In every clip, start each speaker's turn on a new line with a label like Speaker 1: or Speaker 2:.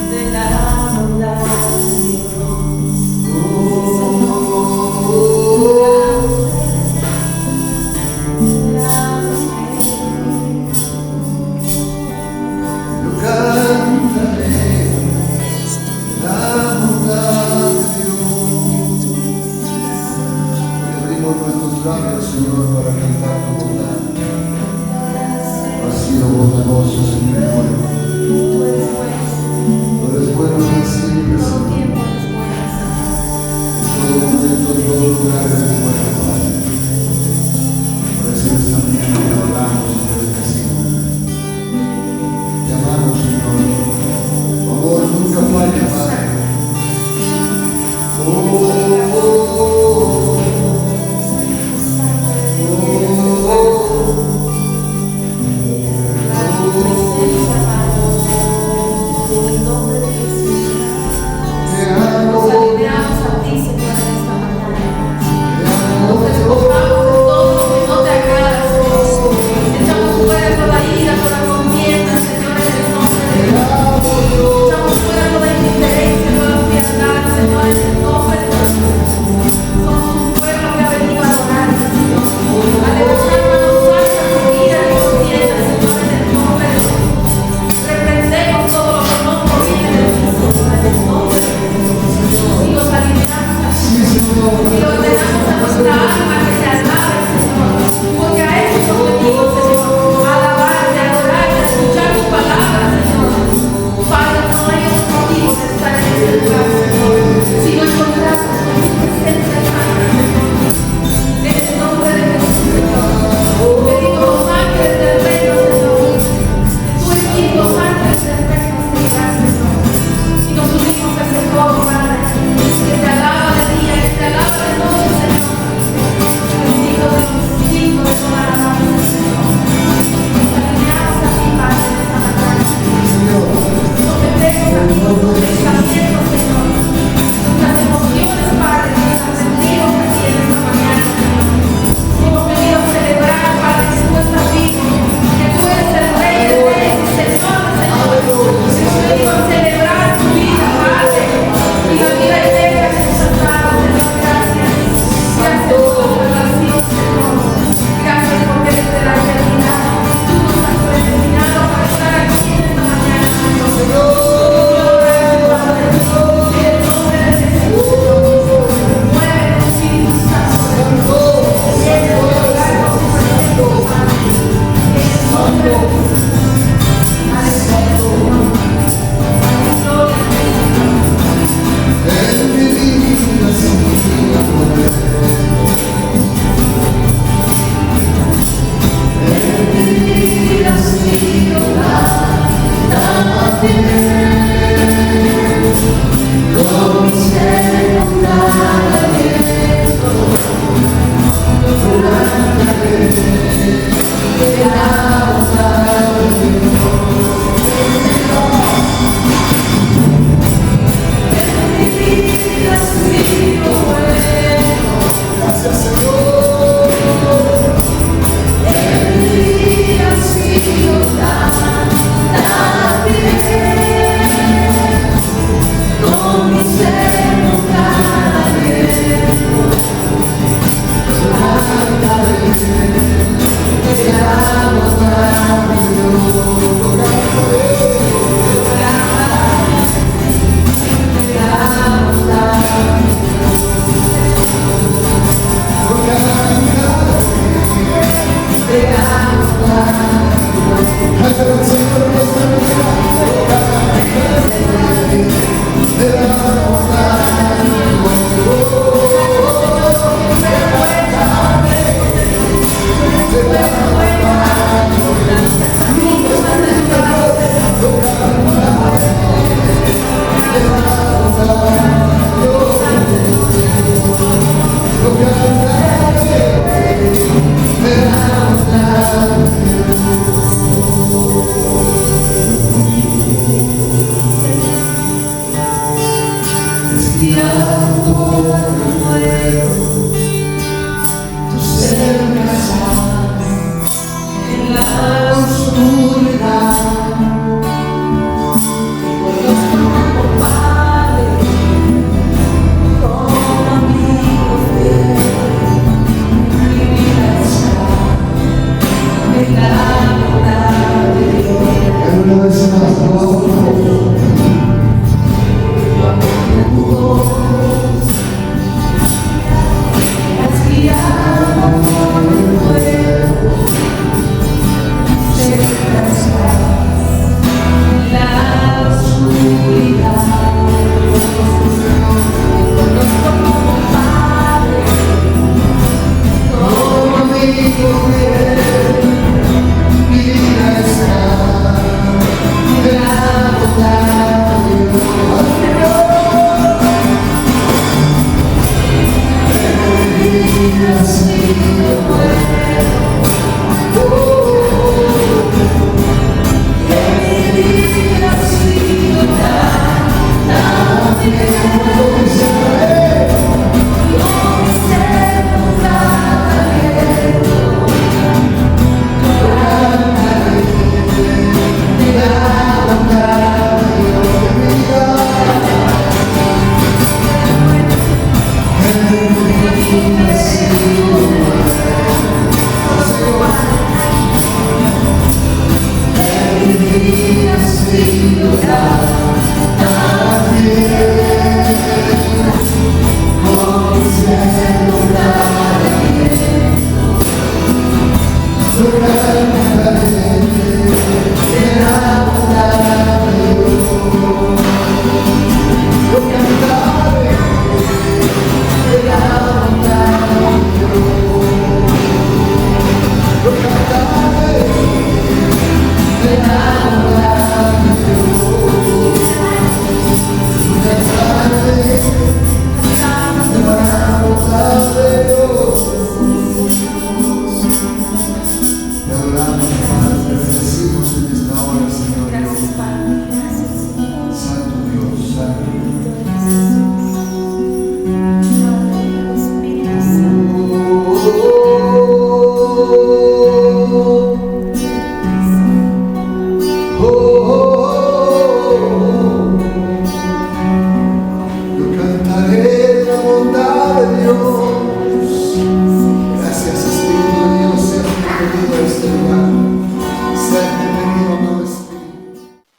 Speaker 1: De la sido bondadoso, Señor.
Speaker 2: Tú eres bueno.
Speaker 1: Tú eres bueno para siempre,
Speaker 2: Todo
Speaker 1: Señor.
Speaker 2: tiempo eres bueno, Señor.
Speaker 1: En todo momento, en todo lugar eres bueno, Padre. Por eso en esta mañana te adoramos, te bendecimos. Te amamos, Señor. Tu amor nunca falla, Padre.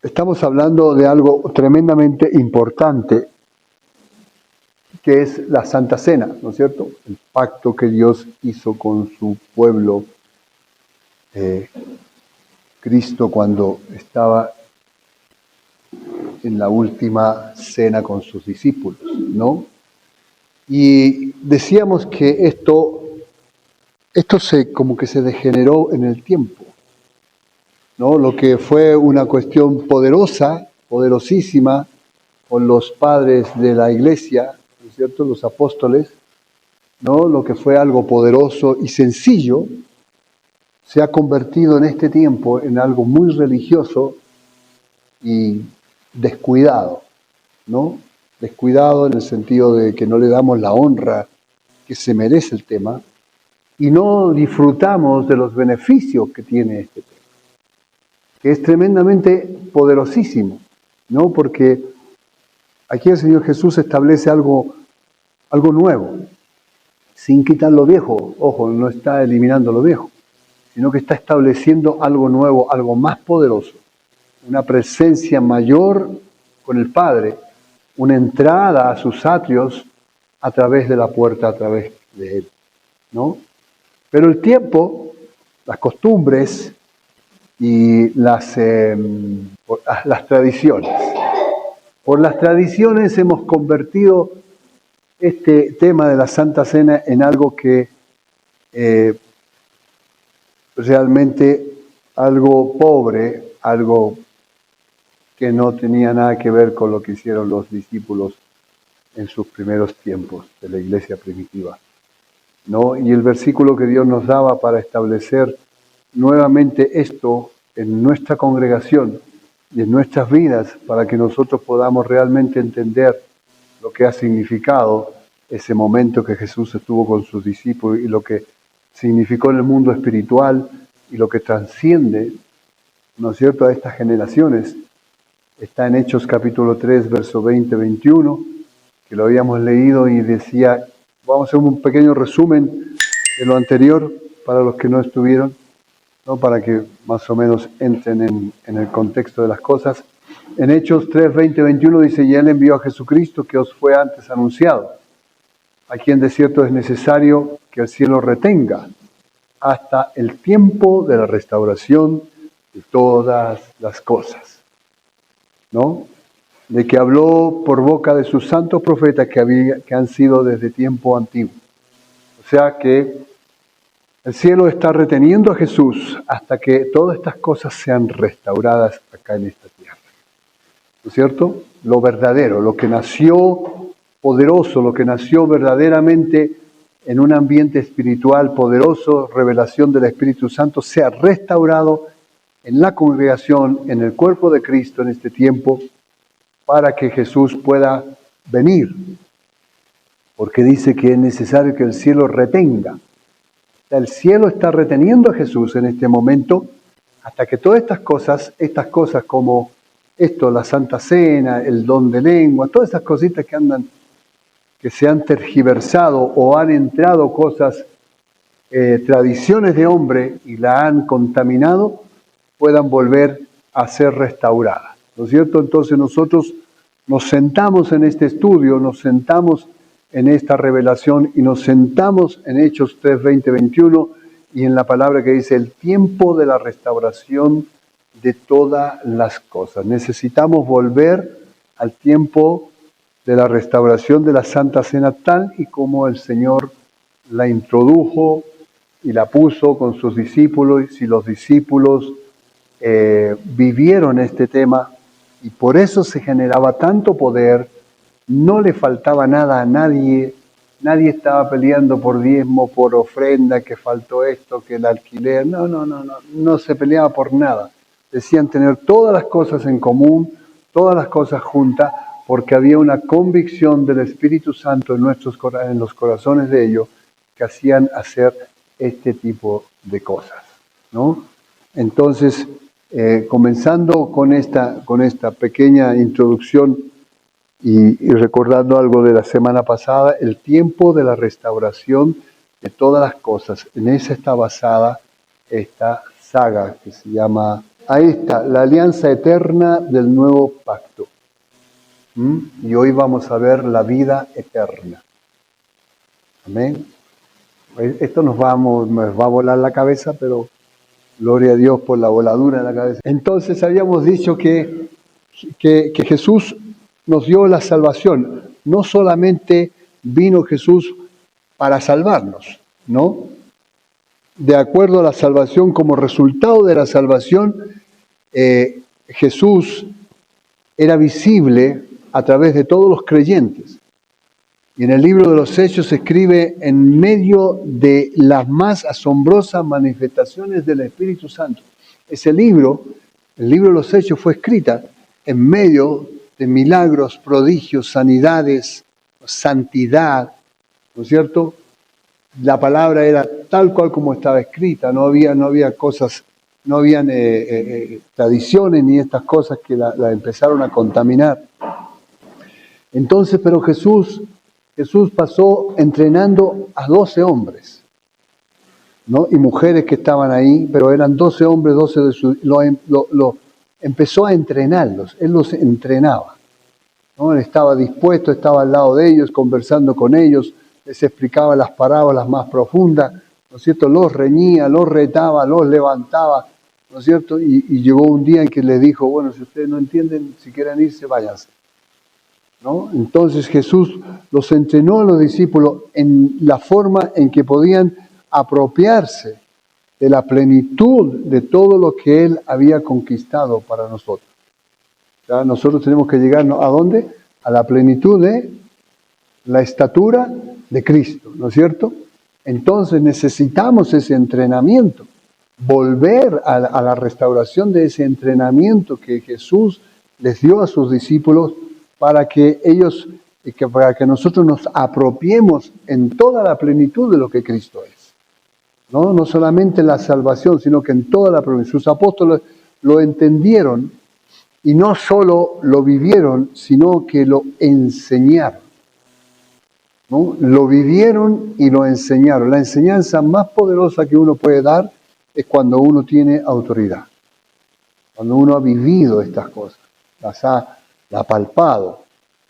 Speaker 1: Estamos hablando de algo tremendamente importante, que es la Santa Cena, ¿no es cierto? El pacto que Dios hizo con su pueblo, Cristo, cuando estaba en la última cena con sus discípulos, ¿no? Y decíamos que esto como que se degeneró en el tiempo, ¿no? Lo que fue una cuestión poderosa, poderosísima, con los padres de la iglesia, ¿no es cierto?, los apóstoles, ¿no? Lo que fue algo poderoso y sencillo, se ha convertido en este tiempo en algo muy religioso y descuidado, ¿no? Descuidado en el sentido de que no le damos la honra que se merece el tema y no disfrutamos de los beneficios que tiene este tema, que es tremendamente poderosísimo, ¿no? Porque aquí el Señor Jesús establece algo nuevo, sin quitar lo viejo. Ojo, no está eliminando lo viejo, sino que está estableciendo algo nuevo, algo más poderoso, una presencia mayor con el Padre, una entrada a sus atrios a través de la puerta, a través de Él, ¿no? Pero el tiempo, las costumbres y las tradiciones. Por las tradiciones hemos convertido este tema de la Santa Cena en algo que realmente algo pobre, algo que no tenía nada que ver con lo que hicieron los discípulos en sus primeros tiempos de la iglesia primitiva, ¿no? Y el versículo que Dios nos daba para establecer nuevamente esto en nuestra congregación y en nuestras vidas, para que nosotros podamos realmente entender lo que ha significado ese momento que Jesús estuvo con sus discípulos y lo que significó en el mundo espiritual y lo que trasciende, ¿no es cierto?, a estas generaciones. Está en Hechos capítulo 3, verso 20-21, que lo habíamos leído y decía, vamos a hacer un pequeño resumen de lo anterior para los que no estuvieron, ¿no?, para que más o menos entren en el contexto de las cosas. En Hechos 3, 20-21 dice, y Él envió a Jesucristo que os fue antes anunciado, a quien de cierto es necesario que el cielo retenga hasta el tiempo de la restauración de todas las cosas, ¿no? De que habló por boca de sus santos profetas que han sido desde tiempo antiguo. O sea que el cielo está reteniendo a Jesús hasta que todas estas cosas sean restauradas acá en esta tierra. ¿no es cierto? Lo verdadero, lo que nació poderoso, lo que nació verdaderamente en un ambiente espiritual poderoso, revelación del Espíritu Santo, sea restaurado en la congregación, en el cuerpo de Cristo en este tiempo, para que Jesús pueda venir. Porque dice que es necesario que el cielo retenga. El cielo está reteniendo a Jesús en este momento, hasta que todas estas cosas como esto, la Santa Cena, el don de lengua, todas esas cositas que se han tergiversado o han entrado cosas, tradiciones de hombre y la han contaminado, puedan volver a ser restauradas. ¿No es cierto? Entonces nosotros nos sentamos en este estudio, nos sentamos en esta revelación y nos sentamos en Hechos 3, 20, 21 y en la palabra que dice el tiempo de la restauración de todas las cosas. Necesitamos volver al tiempo de la restauración de la Santa Cena tal y como el Señor la introdujo y la puso con sus discípulos y los discípulos vivieron este tema y por eso se generaba tanto poder, no le faltaba nada a nadie, nadie estaba peleando por diezmo, por ofrenda, que faltó esto, que el alquiler, no se peleaba por nada. Decían tener todas las cosas en común, todas las cosas juntas, porque había una convicción del Espíritu Santo en los corazones de ellos que hacían hacer este tipo de cosas, ¿no? Entonces, comenzando con esta pequeña introducción y recordando algo de la semana pasada, el tiempo de la restauración de todas las cosas. En esa está basada esta saga que se llama, ahí está, la alianza eterna del nuevo pacto. Y hoy vamos a ver la vida eterna. Amén. Esto nos va a volar la cabeza, pero gloria a Dios por la voladura de la cabeza. Entonces habíamos dicho que Jesús nos dio la salvación. No solamente vino Jesús para salvarnos, ¿no? De acuerdo a la salvación, como resultado de la salvación, Jesús era visible a través de todos los creyentes. Y en el libro de los Hechos se escribe en medio de las más asombrosas manifestaciones del Espíritu Santo. Ese libro, el libro de los Hechos, fue escrita en medio de milagros, prodigios, sanidades, santidad, ¿no es cierto? La palabra era tal cual como estaba escrita, no había cosas, no habían tradiciones ni estas cosas que la empezaron a contaminar. Entonces, pero Jesús pasó entrenando a 12 hombres, ¿no? Y mujeres que estaban ahí, pero eran 12 hombres, 12 de sus... Empezó a entrenarlos, Él los entrenaba, ¿no? Él estaba dispuesto, estaba al lado de ellos, conversando con ellos, les explicaba las parábolas más profundas, ¿no es cierto? Los reñía, los retaba, los levantaba, ¿no es cierto? Y llegó un día en que les dijo, bueno, si ustedes no entienden, si quieren irse, váyanse, ¿no? Entonces Jesús los entrenó a los discípulos en la forma en que podían apropiarse de la plenitud de todo lo que Él había conquistado para nosotros. ¿Ya? Nosotros tenemos que llegar, ¿a dónde? A la plenitud de la estatura de Cristo, ¿no es cierto? Entonces necesitamos ese entrenamiento, volver a la restauración de ese entrenamiento que Jesús les dio a sus discípulos para que nosotros nos apropiemos en toda la plenitud de lo que Cristo es. No solamente la salvación, sino que en toda la plenitud. Sus apóstoles lo entendieron y no solo lo vivieron, sino que lo enseñaron, ¿no? Lo vivieron y lo enseñaron. La enseñanza más poderosa que uno puede dar es cuando uno tiene autoridad, cuando uno ha vivido estas cosas, las ha palpado,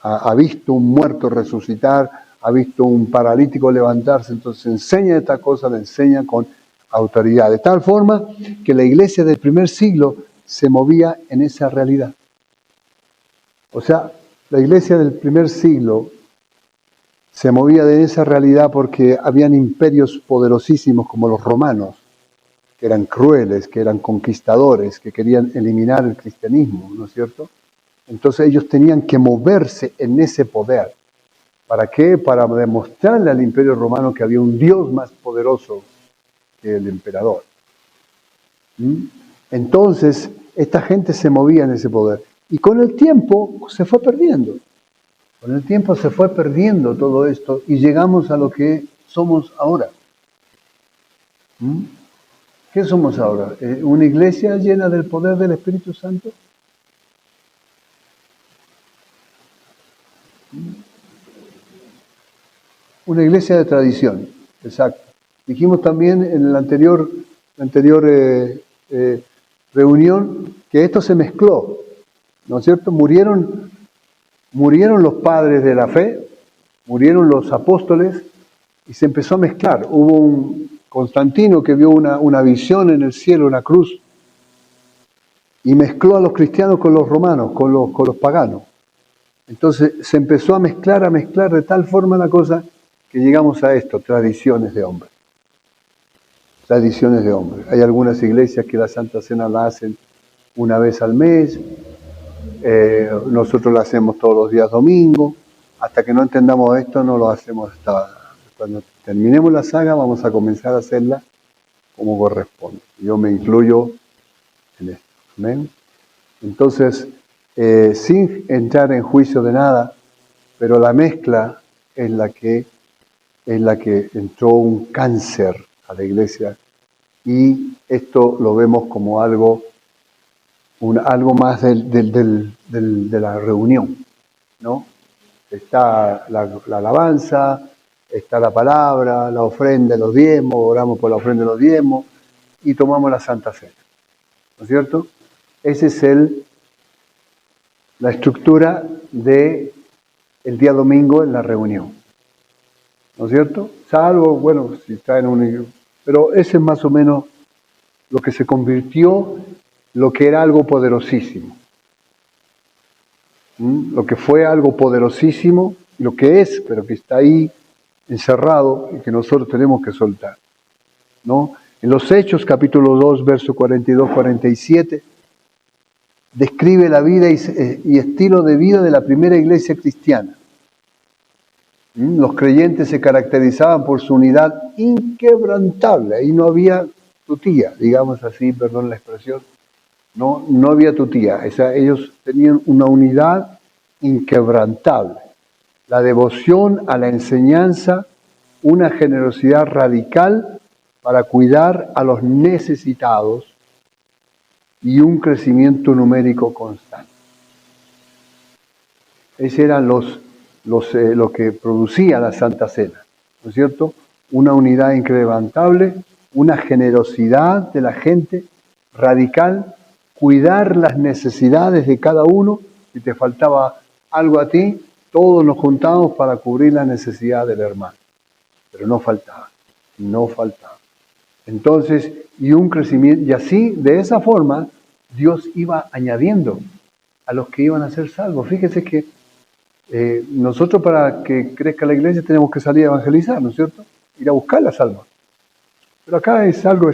Speaker 1: ha visto un muerto resucitar, ha visto un paralítico levantarse, entonces enseña esta cosa, la enseña con autoridad, de tal forma que la iglesia del primer siglo se movía en esa realidad. O sea, la iglesia del primer siglo se movía de esa realidad porque habían imperios poderosísimos como los romanos, que eran crueles, que eran conquistadores, que querían eliminar el cristianismo, ¿no es cierto? Entonces ellos tenían que moverse en ese poder. ¿Para qué? Para demostrarle al Imperio Romano que había un Dios más poderoso que el emperador. ¿Mm? Entonces, esta gente se movía en ese poder. Y con el tiempo se fue perdiendo. Con el tiempo se fue perdiendo todo esto y llegamos a lo que somos ahora. ¿Mm? ¿Qué somos ahora? ¿Una iglesia llena del poder del Espíritu Santo? Una iglesia de tradición, exacto. Dijimos también en la anterior reunión que esto se mezcló, ¿no es cierto? Murieron los padres de la fe, murieron los apóstoles y se empezó a mezclar. Hubo un Constantino que vio una visión en el cielo, una cruz, y mezcló a los cristianos con los romanos, con los paganos. Entonces se empezó a mezclar de tal forma la cosa que llegamos a esto, tradiciones de hombre. Tradiciones de hombre. Hay algunas iglesias que la Santa Cena la hacen una vez al mes, nosotros la hacemos todos los días domingo, hasta que no entendamos esto no lo hacemos hasta cuando terminemos la saga vamos a comenzar a hacerla como corresponde. Yo me incluyo en esto. ¿Amén? Entonces, sin entrar en juicio de nada, pero la mezcla es la que entró un cáncer a la iglesia y esto lo vemos como algo más de la reunión, ¿no? Está la alabanza, está la palabra, la ofrenda, los diezmos, oramos por la ofrenda de los diezmos y tomamos la Santa Cena, ¿no es cierto? Esa es la estructura del día domingo en la reunión, ¿no es cierto? Salvo, bueno, si está en un... Pero ese es más o menos lo que se convirtió, lo que era algo poderosísimo. Lo que fue algo poderosísimo, lo que es, pero que está ahí encerrado y que nosotros tenemos que soltar, ¿no? En los Hechos, capítulo 2, verso 42-47, describe la vida y estilo de vida de la primera iglesia cristiana. Los creyentes se caracterizaban por su unidad inquebrantable. Ahí no había tutía, digamos así, perdón la expresión. No había tutía. Ellos tenían una unidad inquebrantable. La devoción a la enseñanza, una generosidad radical para cuidar a los necesitados y un crecimiento numérico constante. Ese eran lo que producía la Santa Cena, ¿no es cierto? Una unidad inquebrantable, una generosidad de la gente radical, cuidar las necesidades de cada uno. Si te faltaba algo a ti, todos nos juntamos para cubrir la necesidad del hermano. Pero no faltaba. Entonces, y un crecimiento, y así, de esa forma, Dios iba añadiendo a los que iban a ser salvos. Fíjese que nosotros para que crezca la iglesia tenemos que salir a evangelizar, ¿no es cierto? Ir a buscar las almas. Pero acá es algo,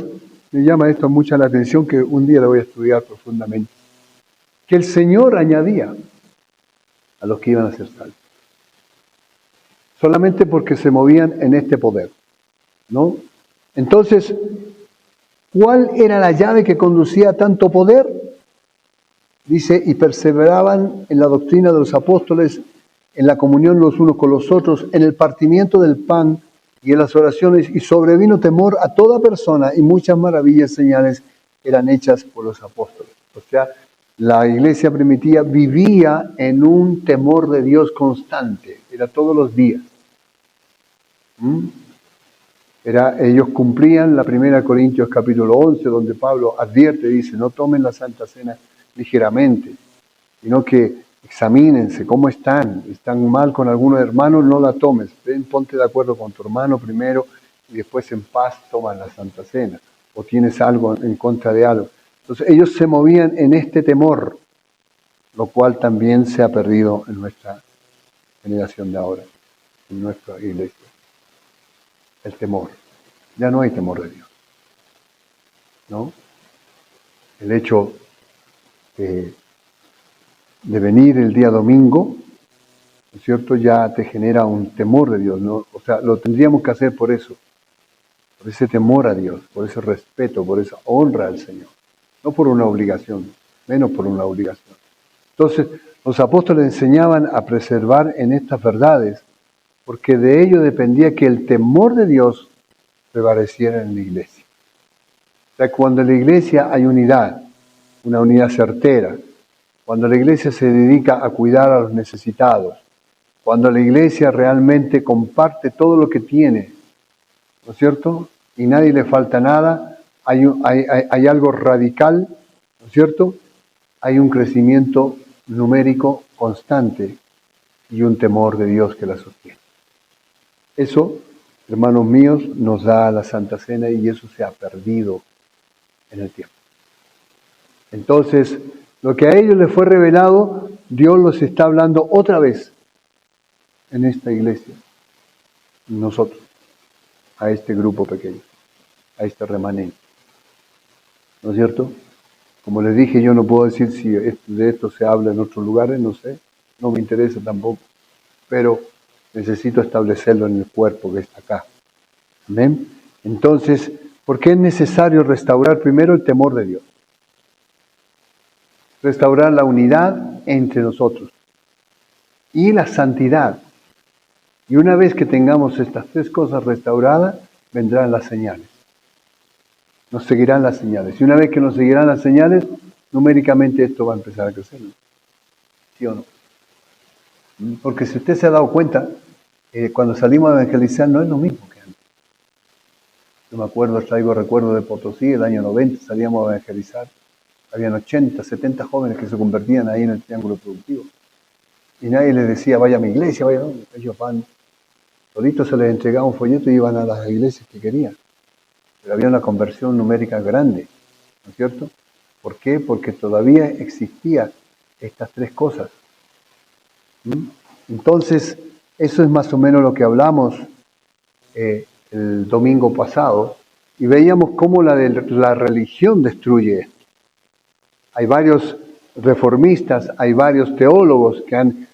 Speaker 1: me llama esto mucha la atención, que un día lo voy a estudiar profundamente. Que el Señor añadía a los que iban a ser salvos. Solamente porque se movían en este poder, ¿no? Entonces, ¿cuál era la llave que conducía a tanto poder? Dice, y perseveraban en la doctrina de los apóstoles, en la comunión los unos con los otros, en el partimiento del pan y en las oraciones, y sobrevino temor a toda persona, y muchas maravillas y señales eran hechas por los apóstoles. O sea, la iglesia primitiva vivía en un temor de Dios constante, era todos los días. Ellos cumplían la 1 Corintios capítulo 11, donde Pablo advierte, dice, no tomen la Santa Cena ligeramente, sino que examínense cómo están mal con algunos hermanos, no la tomes, ponte de acuerdo con tu hermano primero y después en paz toman la Santa Cena, o tienes algo en contra de algo. Entonces ellos se movían en este temor, lo cual también se ha perdido en nuestra generación de ahora, en nuestra iglesia. El temor. Ya no hay temor de Dios, ¿no? El hecho de venir el día domingo, ¿no es cierto?, ya te genera un temor de Dios, ¿no? O sea, lo tendríamos que hacer por eso, por ese temor a Dios, por ese respeto, por esa honra al Señor, no por una obligación, menos por una obligación. Entonces, los apóstoles enseñaban a preservar en estas verdades, porque de ello dependía que el temor de Dios prevaleciera en la iglesia. O sea, cuando en la iglesia hay unidad, una unidad certera, cuando la iglesia se dedica a cuidar a los necesitados, cuando la iglesia realmente comparte todo lo que tiene, ¿no es cierto?, y nadie le falta nada, hay algo radical, ¿no es cierto?, hay un crecimiento numérico constante y un temor de Dios que la sostiene. Eso, hermanos míos, nos da la Santa Cena y eso se ha perdido en el tiempo. Entonces, lo que a ellos les fue revelado, Dios los está hablando otra vez en esta iglesia, nosotros, a este grupo pequeño, a este remanente. ¿No es cierto? Como les dije, yo no puedo decir si de esto se habla en otros lugares, no sé, no me interesa tampoco, pero necesito establecerlo en el cuerpo que está acá. ¿Amén? Entonces, ¿por qué es necesario restaurar primero el temor de Dios? Restaurar la unidad entre nosotros y la santidad. Y una vez que tengamos estas tres cosas restauradas, vendrán las señales. Nos seguirán las señales. Y una vez que nos seguirán las señales, numéricamente esto va a empezar a crecer. ¿Sí o no? Porque si usted se ha dado cuenta, cuando salimos a evangelizar no es lo mismo que antes. Yo me acuerdo, traigo recuerdo de Potosí, el año 90, salíamos a evangelizar. Habían 80, 70 jóvenes que se convertían ahí en el triángulo productivo. Y nadie les decía, vaya a mi iglesia, vaya, no, ellos van. Solitos se les entregaba un folleto y iban a las iglesias que querían. Pero había una conversión numérica grande, ¿no es cierto? ¿Por qué? Porque todavía existían estas tres cosas. Entonces, eso es más o menos lo que hablamos el domingo pasado, y veíamos cómo la religión destruye esto. Hay varios reformistas, hay varios teólogos que han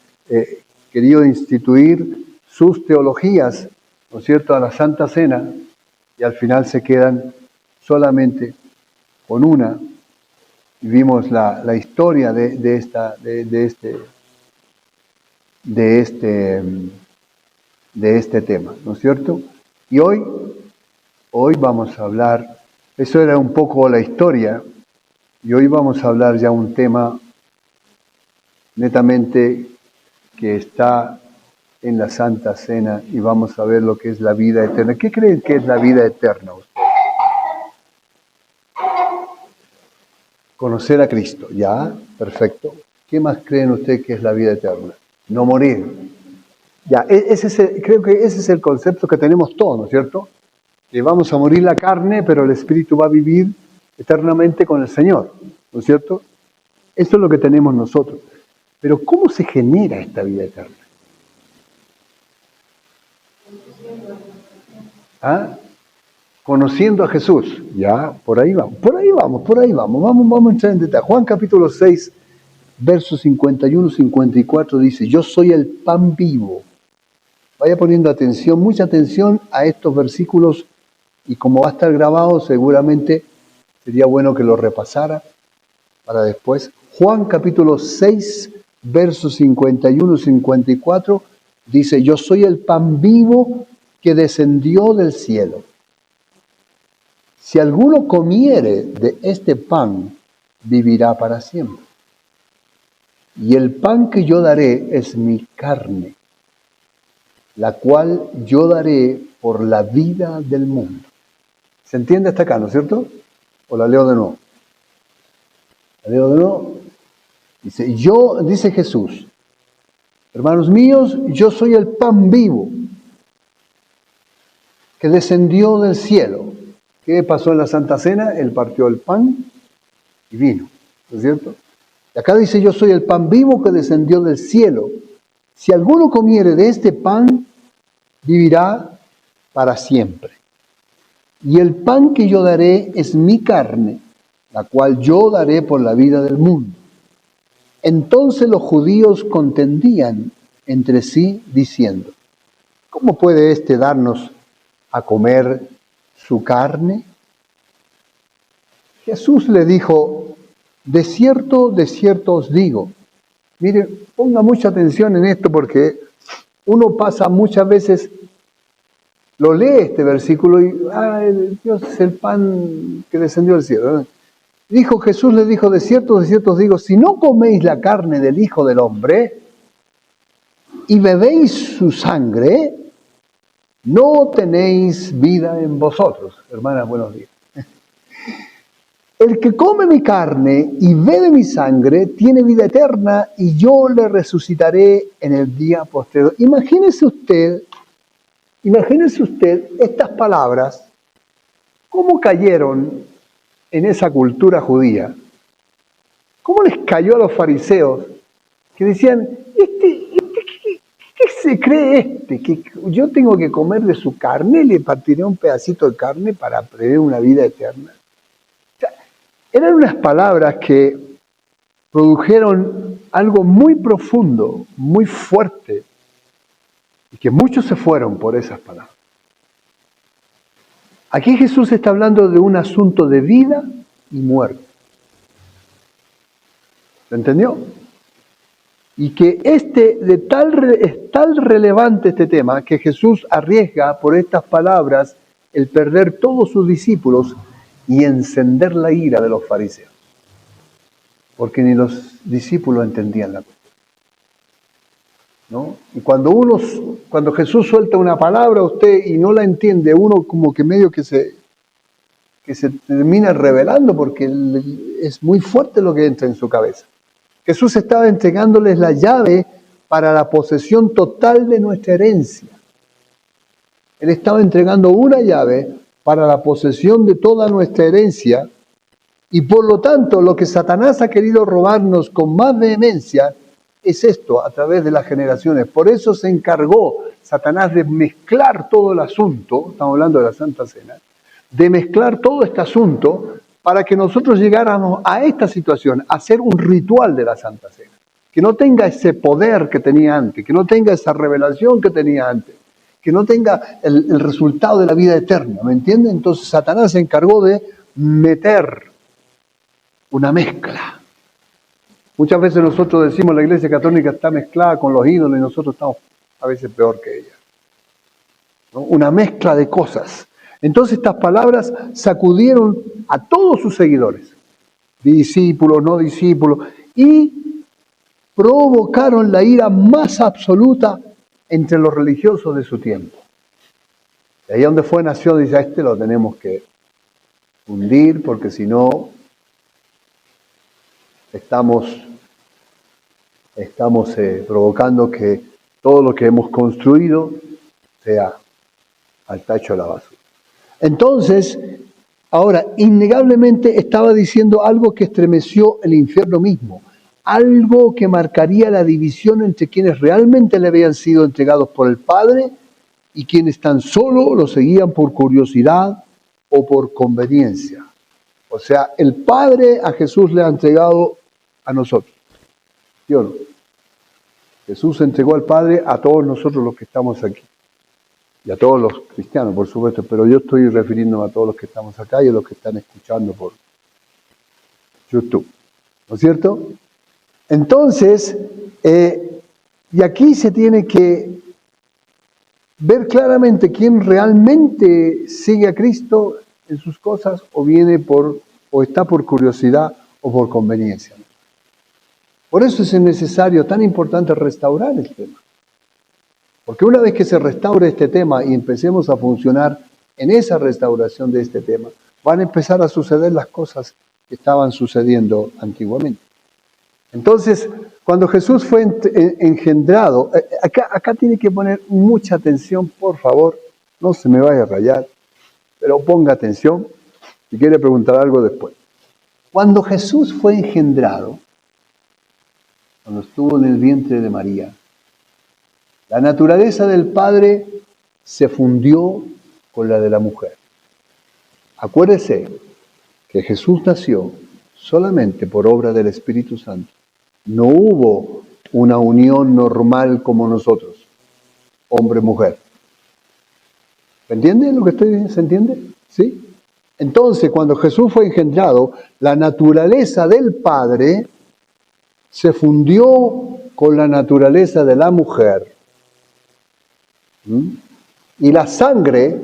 Speaker 1: querido instituir sus teologías, ¿no es cierto?, a la Santa Cena, y al final se quedan solamente con una. Y vimos la historia de este tema, ¿no es cierto? Y hoy vamos a hablar, eso era un poco la historia, y hoy vamos a hablar ya un tema netamente que está en la Santa Cena y vamos a ver lo que es la vida eterna. ¿Qué creen que es la vida eterna usted? Conocer a Cristo, ya, perfecto. ¿Qué más creen ustedes que es la vida eterna? No morir. Ya, creo que ese es el concepto que tenemos todos, ¿no es cierto? Que vamos a morir la carne, pero el Espíritu va a vivir eternamente con el Señor, ¿no es cierto? Eso es lo que tenemos nosotros. Pero ¿cómo se genera esta vida eterna? ¿Ah? Conociendo a Jesús. Ya, por ahí vamos. Vamos a entrar en detalle. Juan capítulo 6, versos 51, 54 dice, yo soy el pan vivo. Vaya poniendo atención, mucha atención a estos versículos y como va a estar grabado seguramente sería bueno que lo repasara para después. Juan capítulo 6, versos 51, 54 dice, yo soy el pan vivo que descendió del cielo. Si alguno comiere de este pan, vivirá para siempre. Y el pan que yo daré es mi carne, la cual yo daré por la vida del mundo. ¿Se entiende hasta acá, no es cierto? ¿O la leo de nuevo? La leo de nuevo. Dice Jesús, hermanos míos, yo soy el pan vivo que descendió del cielo. ¿Qué pasó en la Santa Cena? Él partió el pan y vino, ¿no es cierto? Y acá dice, yo soy el pan vivo que descendió del cielo. Si alguno comiere de este pan, vivirá para siempre. Y el pan que yo daré es mi carne, la cual yo daré por la vida del mundo.
Speaker 3: Entonces los judíos contendían entre sí diciendo, ¿cómo puede éste darnos a comer su carne? Jesús le dijo, de cierto os digo. Mire, ponga mucha atención en esto porque uno pasa muchas veces, lo lee este versículo y Dios es el pan que descendió del cielo, ¿no? Jesús le dijo, de cierto os digo, si no coméis la carne del Hijo del Hombre y bebéis su sangre, no tenéis vida en vosotros. Hermanas, buenos días. El que come mi carne y bebe mi sangre tiene vida eterna y yo le resucitaré en el día posterior. Imagínese usted estas palabras, cómo cayeron en esa cultura judía. ¿Cómo les cayó a los fariseos que decían, ¿qué se cree este? Que yo tengo que comer de su carne, le partiré un pedacito de carne para prever una vida eterna. O sea, eran unas palabras que produjeron algo muy profundo, muy fuerte, y que muchos se fueron por esas palabras. Aquí Jesús está hablando de un asunto de vida y muerte. ¿Lo entendió? Y que es tal relevante este tema que Jesús arriesga por estas palabras el perder todos sus discípulos y encender la ira de los fariseos. Porque ni los discípulos entendían la cuestión, ¿no? Y cuando Jesús suelta una palabra a usted y no la entiende, uno como que medio que se termina revelando porque es muy fuerte lo que entra en su cabeza. Jesús estaba entregándoles la llave para la posesión total de nuestra herencia. Él estaba entregando una llave para la posesión de toda nuestra herencia y por lo tanto lo que Satanás ha querido robarnos con más vehemencia es esto a través de las generaciones. Por eso se encargó Satanás de mezclar todo el asunto, estamos hablando de la Santa Cena, de mezclar todo este asunto para que nosotros llegáramos a esta situación, a hacer un ritual de la Santa Cena, que no tenga ese poder que tenía antes, que no tenga esa revelación que tenía antes, que no tenga el resultado de la vida eterna, ¿me entiende? Entonces Satanás se encargó de meter una mezcla. Muchas veces nosotros decimos la Iglesia Católica está mezclada con los ídolos y nosotros estamos a veces peor que ella, ¿no? Una mezcla de cosas. Entonces estas palabras sacudieron a todos sus seguidores, discípulos, no discípulos, y provocaron la ira más absoluta entre los religiosos de su tiempo. De ahí donde nació, dice, a este lo tenemos que hundir porque si no estamos provocando que todo lo que hemos construido sea al tacho de la basura. Entonces, ahora, innegablemente estaba diciendo algo que estremeció el infierno mismo, algo que marcaría la división entre quienes realmente le habían sido entregados por el Padre y quienes tan solo lo seguían por curiosidad o por conveniencia. O sea, el Padre a Jesús le ha entregado a nosotros. ¿Sí o no? Jesús entregó al Padre a todos nosotros los que estamos aquí. Y a todos los cristianos, por supuesto, pero yo estoy refiriéndome a todos los que estamos acá y a los que están escuchando por YouTube. ¿No es cierto? Entonces, y aquí se tiene que ver claramente quién realmente sigue a Cristo en sus cosas o está por curiosidad o por conveniencia. Por eso es necesario, tan importante, restaurar el tema. Porque una vez que se restaure este tema y empecemos a funcionar en esa restauración de este tema, van a empezar a suceder las cosas que estaban sucediendo antiguamente. Entonces, cuando Jesús fue engendrado, acá tiene que poner mucha atención, por favor, no se me vaya a rayar, pero ponga atención si quiere preguntar algo después. Cuando Jesús fue engendrado, cuando estuvo en el vientre de María, la naturaleza del Padre se fundió con la de la mujer. Acuérdese que Jesús nació solamente por obra del Espíritu Santo No hubo una unión normal como nosotros, hombre-mujer. ¿Se entiende lo que estoy diciendo? ¿Se entiende? ¿Sí? Entonces, cuando Jesús fue engendrado, la naturaleza del Padre se fundió con la naturaleza de la mujer. Y la sangre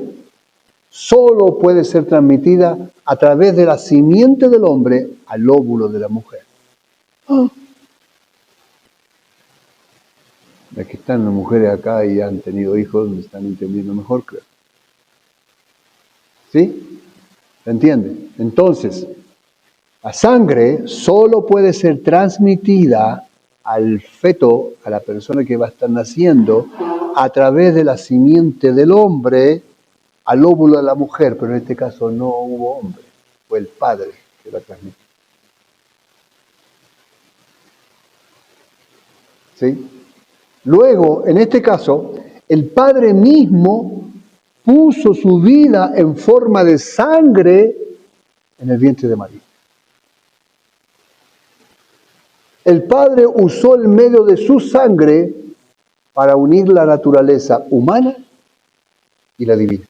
Speaker 3: solo puede ser transmitida a través de la simiente del hombre al óvulo de la mujer. Las que están las mujeres acá y han tenido hijos me están entendiendo mejor, creo. ¿Sí? ¿Se entiende? Entonces, la sangre solo puede ser transmitida al feto, a la persona que va a estar naciendo, a través de la simiente del hombre al óvulo de la mujer, pero en este caso no hubo hombre, fue el padre que la transmitió. ¿Sí? Luego, en este caso, el padre mismo puso su vida en forma de sangre en el vientre de María. El Padre usó el medio de su sangre para unir la naturaleza humana y la divina.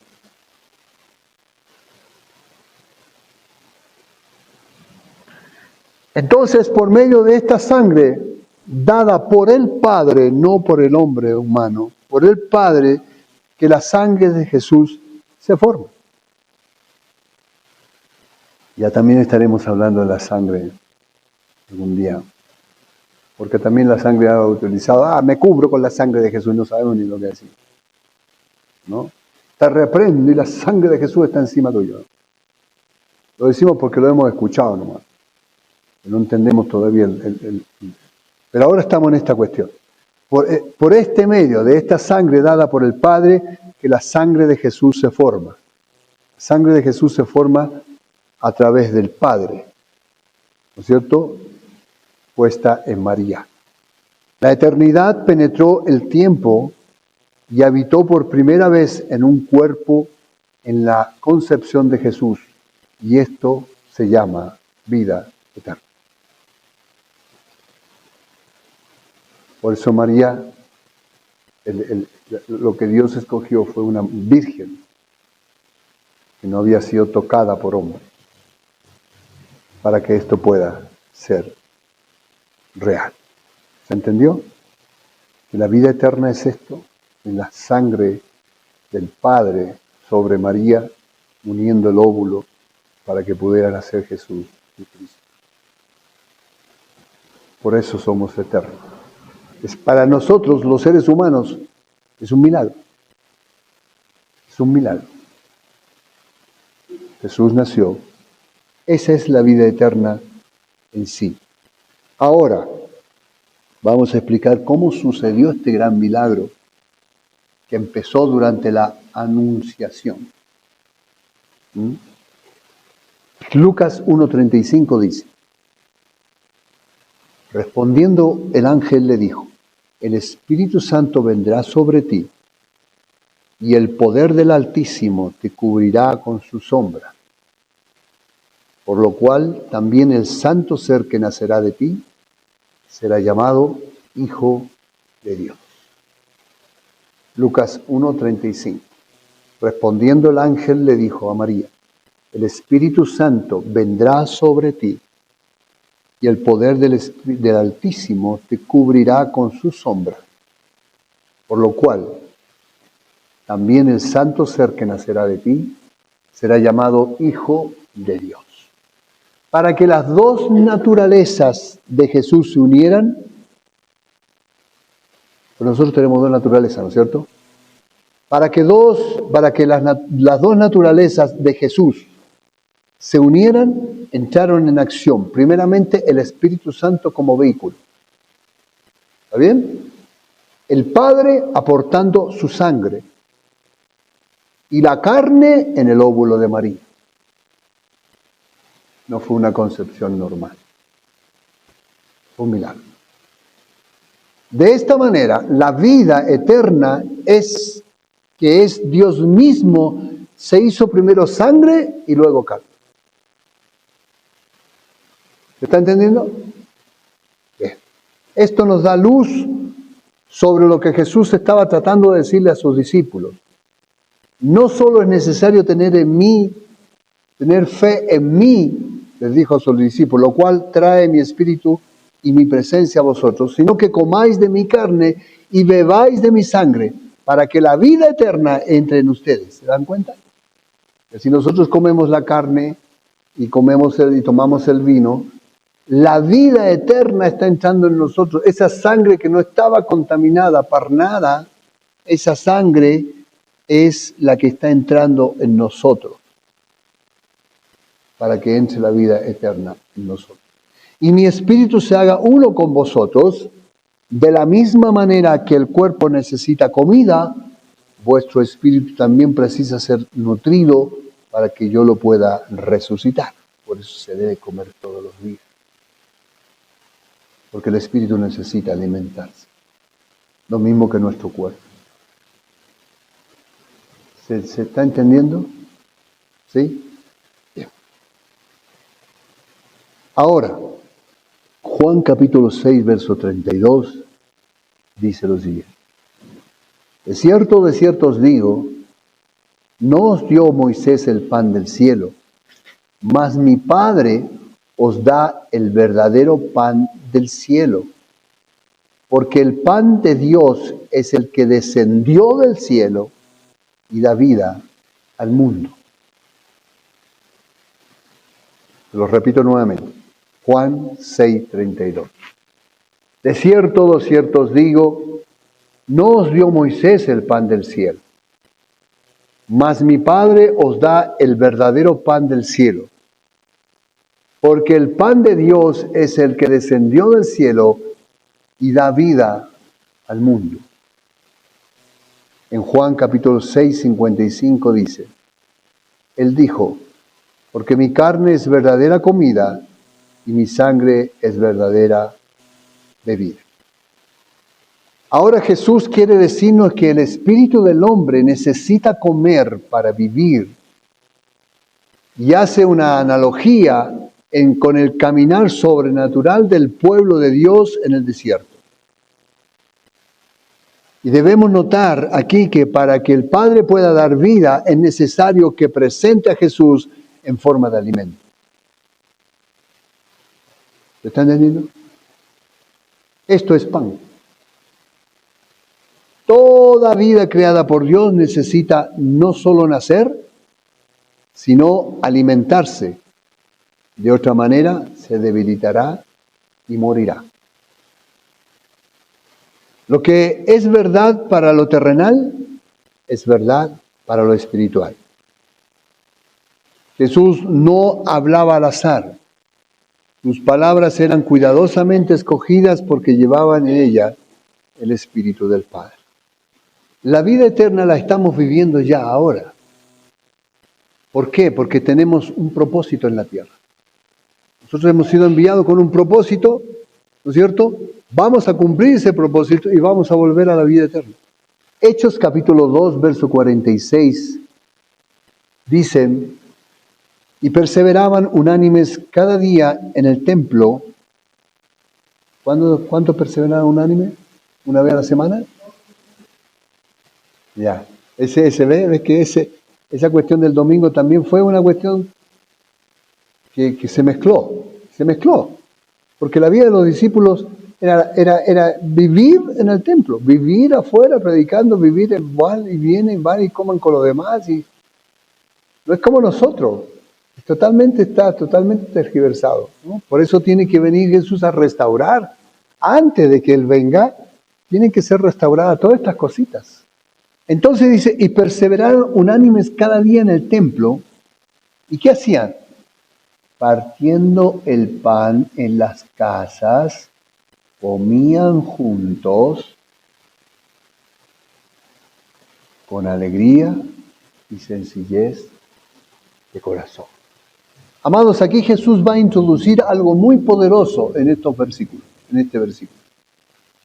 Speaker 3: Entonces, por medio de esta sangre dada por el Padre, no por el hombre humano, por el Padre, que la sangre de Jesús se forma. Ya también estaremos hablando de la sangre algún día. Porque también la sangre ha utilizado, me cubro con la sangre de Jesús, no sabemos ni lo que decir. ¿No? Te reprendo y la sangre de Jesús está encima tuyo. Lo decimos porque lo hemos escuchado nomás. No entendemos todavía Pero ahora estamos en esta cuestión. Por este medio de esta sangre dada por el Padre, que la sangre de Jesús se forma. La sangre de Jesús se forma a través del Padre. ¿No es cierto? Puesta en María. La eternidad penetró el tiempo y habitó por primera vez en un cuerpo en la concepción de Jesús. Y esto se llama vida eterna. Por eso María, lo que Dios escogió fue una virgen que no había sido tocada por hombre, para que esto pueda ser real. ¿Se entendió? Que la vida eterna es esto, en la sangre del Padre sobre María, uniendo el óvulo para que pudiera nacer Jesús y Cristo. Por eso somos eternos. Es para nosotros, los seres humanos, es un milagro. Es un milagro. Jesús nació. Esa es la vida eterna en sí. Ahora, vamos a explicar cómo sucedió este gran milagro que empezó durante la Anunciación. Lucas 1:35 dice, respondiendo el ángel le dijo, el Espíritu Santo vendrá sobre ti y el poder del Altísimo te cubrirá con su sombra, por lo cual también el santo ser que nacerá de ti será llamado Hijo de Dios. Lucas 1:35. Respondiendo el ángel le dijo a María, el Espíritu Santo vendrá sobre ti y el poder del Altísimo te cubrirá con su sombra, por lo cual también el santo ser que nacerá de ti será llamado Hijo de Dios. Para que las dos naturalezas de Jesús se unieran, pues nosotros tenemos dos naturalezas, ¿no es cierto? Para que las dos naturalezas de Jesús se unieran, entraron en acción. Primeramente, el Espíritu Santo como vehículo. ¿Está bien? El Padre aportando su sangre y la carne en el óvulo de María. No fue una concepción normal. Fue un milagro. De esta manera, la vida eterna es que es Dios mismo, se hizo primero sangre y luego carne. ¿Se está entendiendo? Bien. Esto nos da luz sobre lo que Jesús estaba tratando de decirle a sus discípulos. No solo es necesario tener fe en mí, les dijo a sus discípulos, lo cual trae mi espíritu y mi presencia a vosotros, sino que comáis de mi carne y bebáis de mi sangre, para que la vida eterna entre en ustedes. ¿Se dan cuenta? Que si nosotros comemos la carne y tomamos el vino, la vida eterna está entrando en nosotros. Esa sangre que no estaba contaminada para nada, esa sangre es la que está entrando en nosotros, para que entre la vida eterna en nosotros. Y mi espíritu se haga uno con vosotros, de la misma manera que el cuerpo necesita comida, vuestro espíritu también precisa ser nutrido para que yo lo pueda resucitar. Por eso se debe comer todos los días. Porque el espíritu necesita alimentarse. Lo mismo que nuestro cuerpo. ¿Se está entendiendo? ¿Sí? Bien. Ahora, Juan capítulo 6, verso 32, dice lo siguiente. De cierto os digo, no os dio Moisés el pan del cielo, mas mi Padre os da el verdadero pan del cielo. Porque el pan de Dios es el que descendió del cielo y da vida al mundo. Lo repito nuevamente. Juan 6:32. De cierto os digo, no os dio Moisés el pan del cielo, mas mi Padre os da el verdadero pan del cielo. Porque el pan de Dios es el que descendió del cielo y da vida al mundo. En Juan capítulo 6:55 dice, Él dijo, porque mi carne es verdadera comida y mi sangre es verdadera bebida. Ahora Jesús quiere decirnos que el espíritu del hombre necesita comer para vivir. Y hace una analogía con el caminar sobrenatural del pueblo de Dios en el desierto. Y debemos notar aquí que para que el Padre pueda dar vida es necesario que presente a Jesús en forma de alimento. ¿Se está entendiendo? Esto es pan. Toda vida creada por Dios necesita no solo nacer, sino alimentarse. De otra manera, se debilitará y morirá. Lo que es verdad para lo terrenal, es verdad para lo espiritual. Jesús no hablaba al azar. Sus palabras eran cuidadosamente escogidas porque llevaban en ellas el Espíritu del Padre. La vida eterna la estamos viviendo ya ahora. ¿Por qué? Porque tenemos un propósito en la tierra. Nosotros hemos sido enviados con un propósito, ¿no es cierto? Vamos a cumplir ese propósito y vamos a volver a la vida eterna. Hechos capítulo 2, verso 46, dicen, y perseveraban unánimes cada día en el templo. ¿Cuánto perseveraban unánime? ¿Una vez a la semana? Ya, ves que esa cuestión del domingo también fue una cuestión que se mezcló, porque la vida de los discípulos era vivir en el templo, vivir afuera predicando, vivir en van y vienen, van y coman con los demás, y no es como nosotros, está totalmente tergiversado, ¿no? Por eso tiene que venir Jesús a restaurar, antes de que Él venga, tienen que ser restauradas todas estas cositas. Entonces dice, y perseveraron unánimes cada día en el templo. ¿Y qué hacían? Partiendo el pan en las casas, comían juntos con alegría y sencillez de corazón. Amados, aquí Jesús va a introducir algo muy poderoso en estos versículos, en este versículo.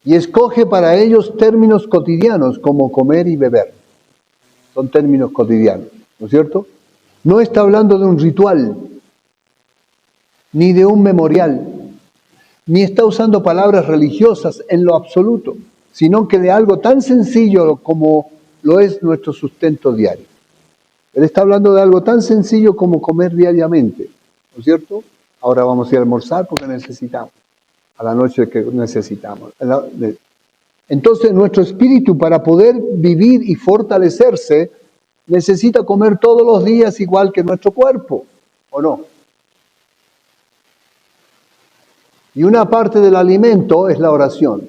Speaker 3: Y escoge para ellos términos cotidianos como comer y beber. Son términos cotidianos, ¿no es cierto? No está hablando de un ritual, ni de un memorial, ni está usando palabras religiosas en lo absoluto, sino que de algo tan sencillo como lo es nuestro sustento diario. Él está hablando de algo tan sencillo como comer diariamente, ¿no es cierto? Ahora vamos a ir a almorzar porque necesitamos, a la noche que necesitamos. Entonces nuestro espíritu, para poder vivir y fortalecerse, necesita comer todos los días igual que nuestro cuerpo, ¿o no? Y una parte del alimento es la oración,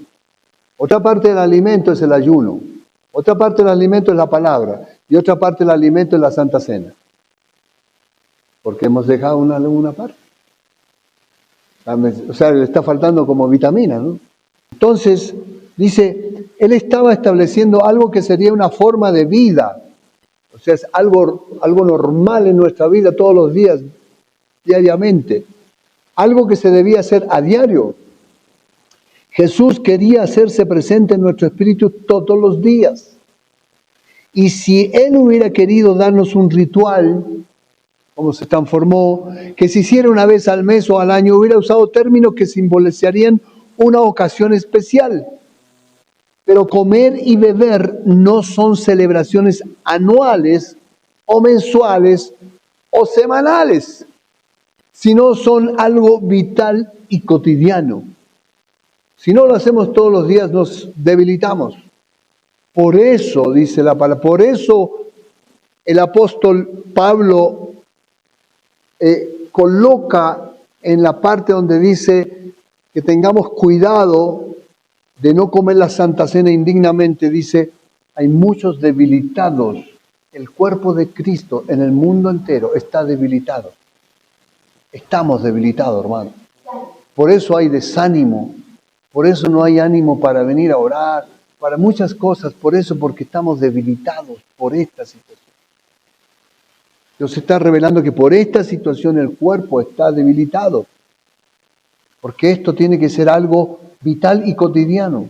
Speaker 3: otra parte del alimento es el ayuno, otra parte del alimento es la palabra y otra parte del alimento es la Santa Cena. Porque hemos dejado una parte. O sea, le está faltando como vitamina, ¿no? Entonces, dice, él estaba estableciendo algo que sería una forma de vida. O sea, es algo normal en nuestra vida todos los días, diariamente. Algo que se debía hacer a diario. Jesús quería hacerse presente en nuestro espíritu todos los días. Y si Él hubiera querido darnos un ritual, como se transformó, que se hiciera una vez al mes o al año, hubiera usado términos que simbolizarían una ocasión especial. Pero comer y beber no son celebraciones anuales o mensuales o semanales, sino son algo vital y cotidiano. Si no lo hacemos todos los días, nos debilitamos. Por eso, dice la palabra, por eso el apóstol Pablo coloca en la parte donde dice que tengamos cuidado de no comer la Santa Cena indignamente, dice, hay muchos debilitados. El cuerpo de Cristo en el mundo entero está debilitado. Estamos debilitados, hermano. Por eso hay desánimo, por eso no hay ánimo para venir a orar, para muchas cosas, por eso, porque estamos debilitados por esta situación. Dios está revelando que por esta situación el cuerpo está debilitado, porque esto tiene que ser algo vital y cotidiano.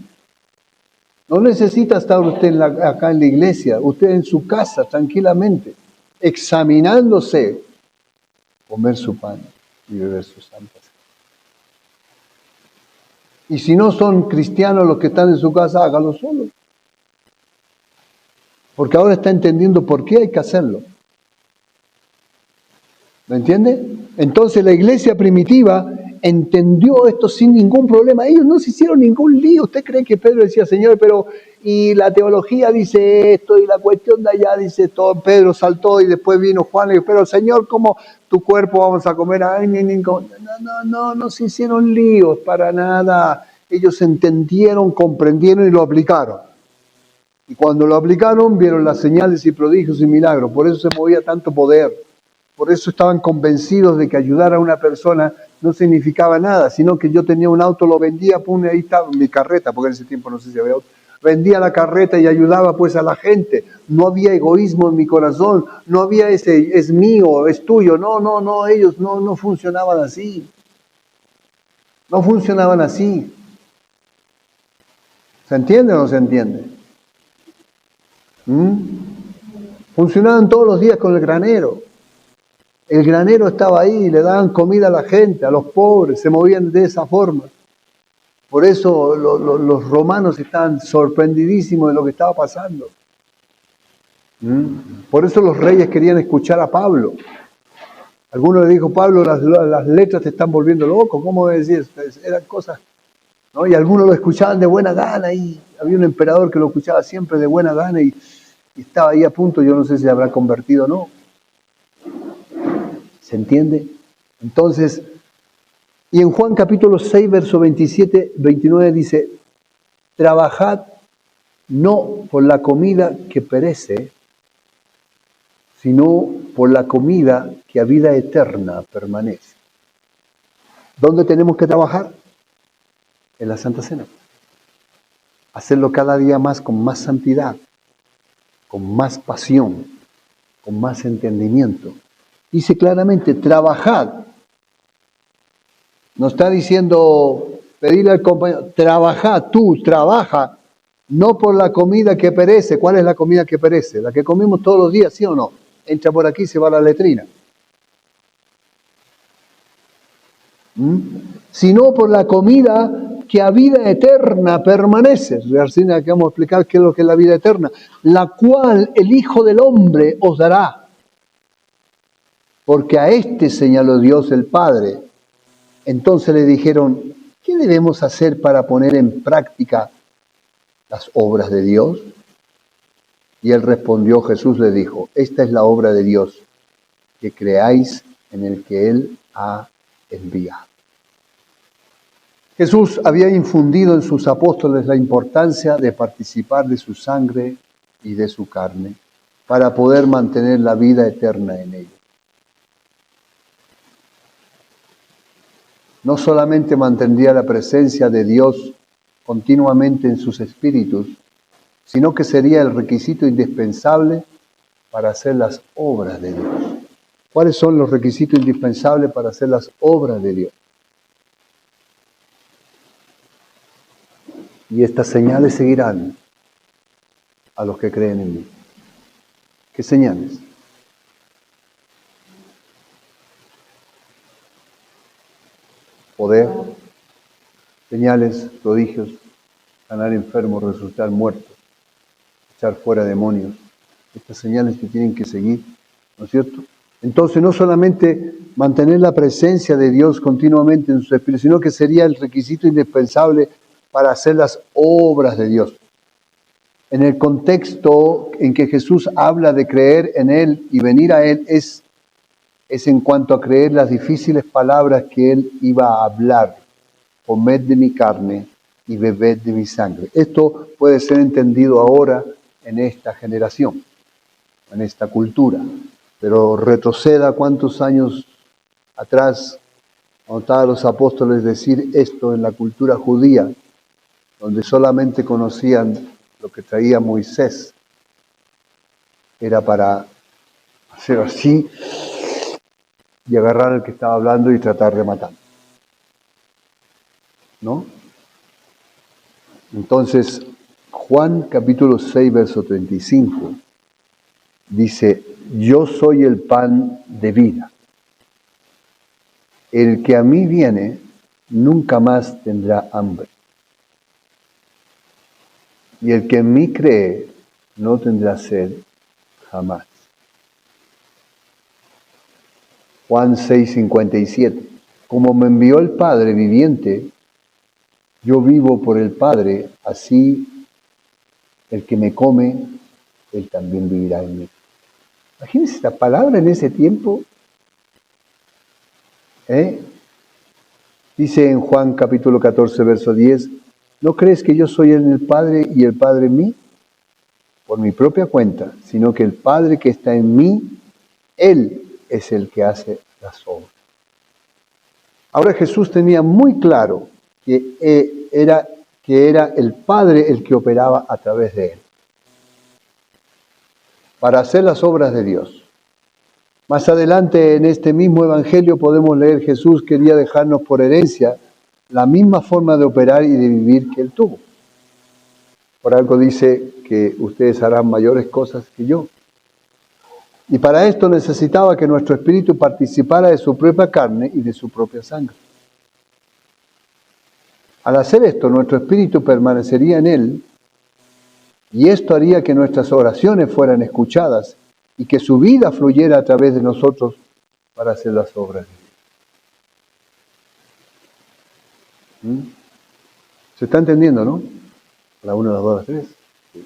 Speaker 3: No necesita estar usted acá en la iglesia, usted en su casa tranquilamente, examinándose, comer su pan y beber su santa cena. Y si no son cristianos los que están en su casa, hágalo solo. Porque ahora está entendiendo por qué hay que hacerlo. ¿Me entiende? Entonces la iglesia primitiva entendió esto sin ningún problema. Ellos no se hicieron ningún lío. ¿Usted cree que Pedro decía, Señor, pero y la teología dice esto y la cuestión de allá dice todo? Pedro saltó y después vino Juan y dijo, pero Señor, ¿cómo tu cuerpo vamos a comer? Ay, no se hicieron líos para nada. Ellos entendieron, comprendieron y lo aplicaron. Y cuando lo aplicaron, vieron las señales y prodigios y milagros. Por eso se movía tanto poder. Por eso estaban convencidos de que ayudar a una persona no significaba nada, sino que yo tenía un auto, lo vendía, pum, ahí estaba mi carreta, porque en ese tiempo no sé si había auto. Vendía la carreta y ayudaba pues a la gente. No había egoísmo en mi corazón, no había ese es mío, es tuyo. No, ellos no funcionaban así. No funcionaban así. ¿Se entiende o no se entiende? Funcionaban todos los días con el granero. El granero estaba ahí, le daban comida a la gente, a los pobres, se movían de esa forma. Por eso los romanos estaban sorprendidísimos de lo que estaba pasando. Por eso los reyes querían escuchar a Pablo. Algunos le dijo, Pablo, las letras te están volviendo loco, ¿cómo decís? Eran cosas, ¿no? Y algunos lo escuchaban de buena gana, y había un emperador que lo escuchaba siempre de buena gana y estaba ahí a punto, yo no sé si se habrá convertido o no. ¿Se entiende? Entonces, y en Juan capítulo 6, verso 27, 29 dice, trabajad no por la comida que perece, sino por la comida que a vida eterna permanece. ¿Dónde tenemos que trabajar? En la Santa Cena. Hacerlo cada día más con más santidad, con más pasión, con más entendimiento. Dice claramente, trabajad. No está diciendo, pedirle al compañero, trabajad, tú, trabaja, no por la comida que perece. ¿Cuál es la comida que perece? La que comemos todos los días, ¿sí o no? Entra por aquí y se va a la letrina. sino por la comida que a vida eterna permanece. Recién aquí vamos a explicar qué es lo que es la vida eterna, la cual el Hijo del Hombre os dará. Porque a este señaló Dios el Padre. Entonces le dijeron, ¿qué debemos hacer para poner en práctica las obras de Dios? Y él respondió, Jesús le dijo, esta es la obra de Dios, que creáis en el que Él ha enviado. Jesús había infundido en sus apóstoles la importancia de participar de su sangre y de su carne para poder mantener la vida eterna en ellos. No solamente mantendría la presencia de Dios continuamente en sus espíritus, sino que sería el requisito indispensable para hacer las obras de Dios. ¿Cuáles son los requisitos indispensables para hacer las obras de Dios? Y estas señales seguirán a los que creen en mí. ¿Qué señales? Poder, señales, prodigios, sanar enfermos, resucitar muertos, echar fuera demonios. Estas señales que tienen que seguir, ¿no es cierto? Entonces, no solamente mantener la presencia de Dios continuamente en su espíritu, sino que sería el requisito indispensable para hacer las obras de Dios. En el contexto en que Jesús habla de creer en Él y venir a Él, es en cuanto a creer las difíciles palabras que Él iba a hablar. Comed de mi carne y bebed de mi sangre. Esto puede ser entendido ahora en esta generación, en esta cultura. Pero retroceda cuántos años atrás, cuando estaban los apóstoles decir esto en la cultura judía, donde solamente conocían lo que traía Moisés, era para hacer así y agarrar al que estaba hablando y tratar de matar. ¿No? Entonces, Juan capítulo 6, verso 35, dice, yo soy el pan de vida. El que a mí viene nunca más tendrá hambre. Y el que en mí cree no tendrá sed jamás. Juan 6, 57. Como me envió el Padre viviente, yo vivo por el Padre, así el que me come, él también vivirá en mí. Imagínense esta palabra en ese tiempo. Dice en Juan capítulo 14, verso 10, ¿no crees que yo soy en el Padre y el Padre en mí? Por mi propia cuenta, sino que el Padre que está en mí, Él es el que hace las obras. Ahora Jesús tenía muy claro que era el Padre el que operaba a través de Él para hacer las obras de Dios. Más adelante en este mismo Evangelio podemos leer Jesús quería dejarnos por herencia la misma forma de operar y de vivir que Él tuvo. Por algo dice que ustedes harán mayores cosas que yo. Y para esto necesitaba que nuestro espíritu participara de su propia carne y de su propia sangre. Al hacer esto, nuestro espíritu permanecería en Él y esto haría que nuestras oraciones fueran escuchadas y que su vida fluyera a través de nosotros para hacer las obras de Dios. ¿Se está entendiendo, no? La 1, la 2, la 3. Sí.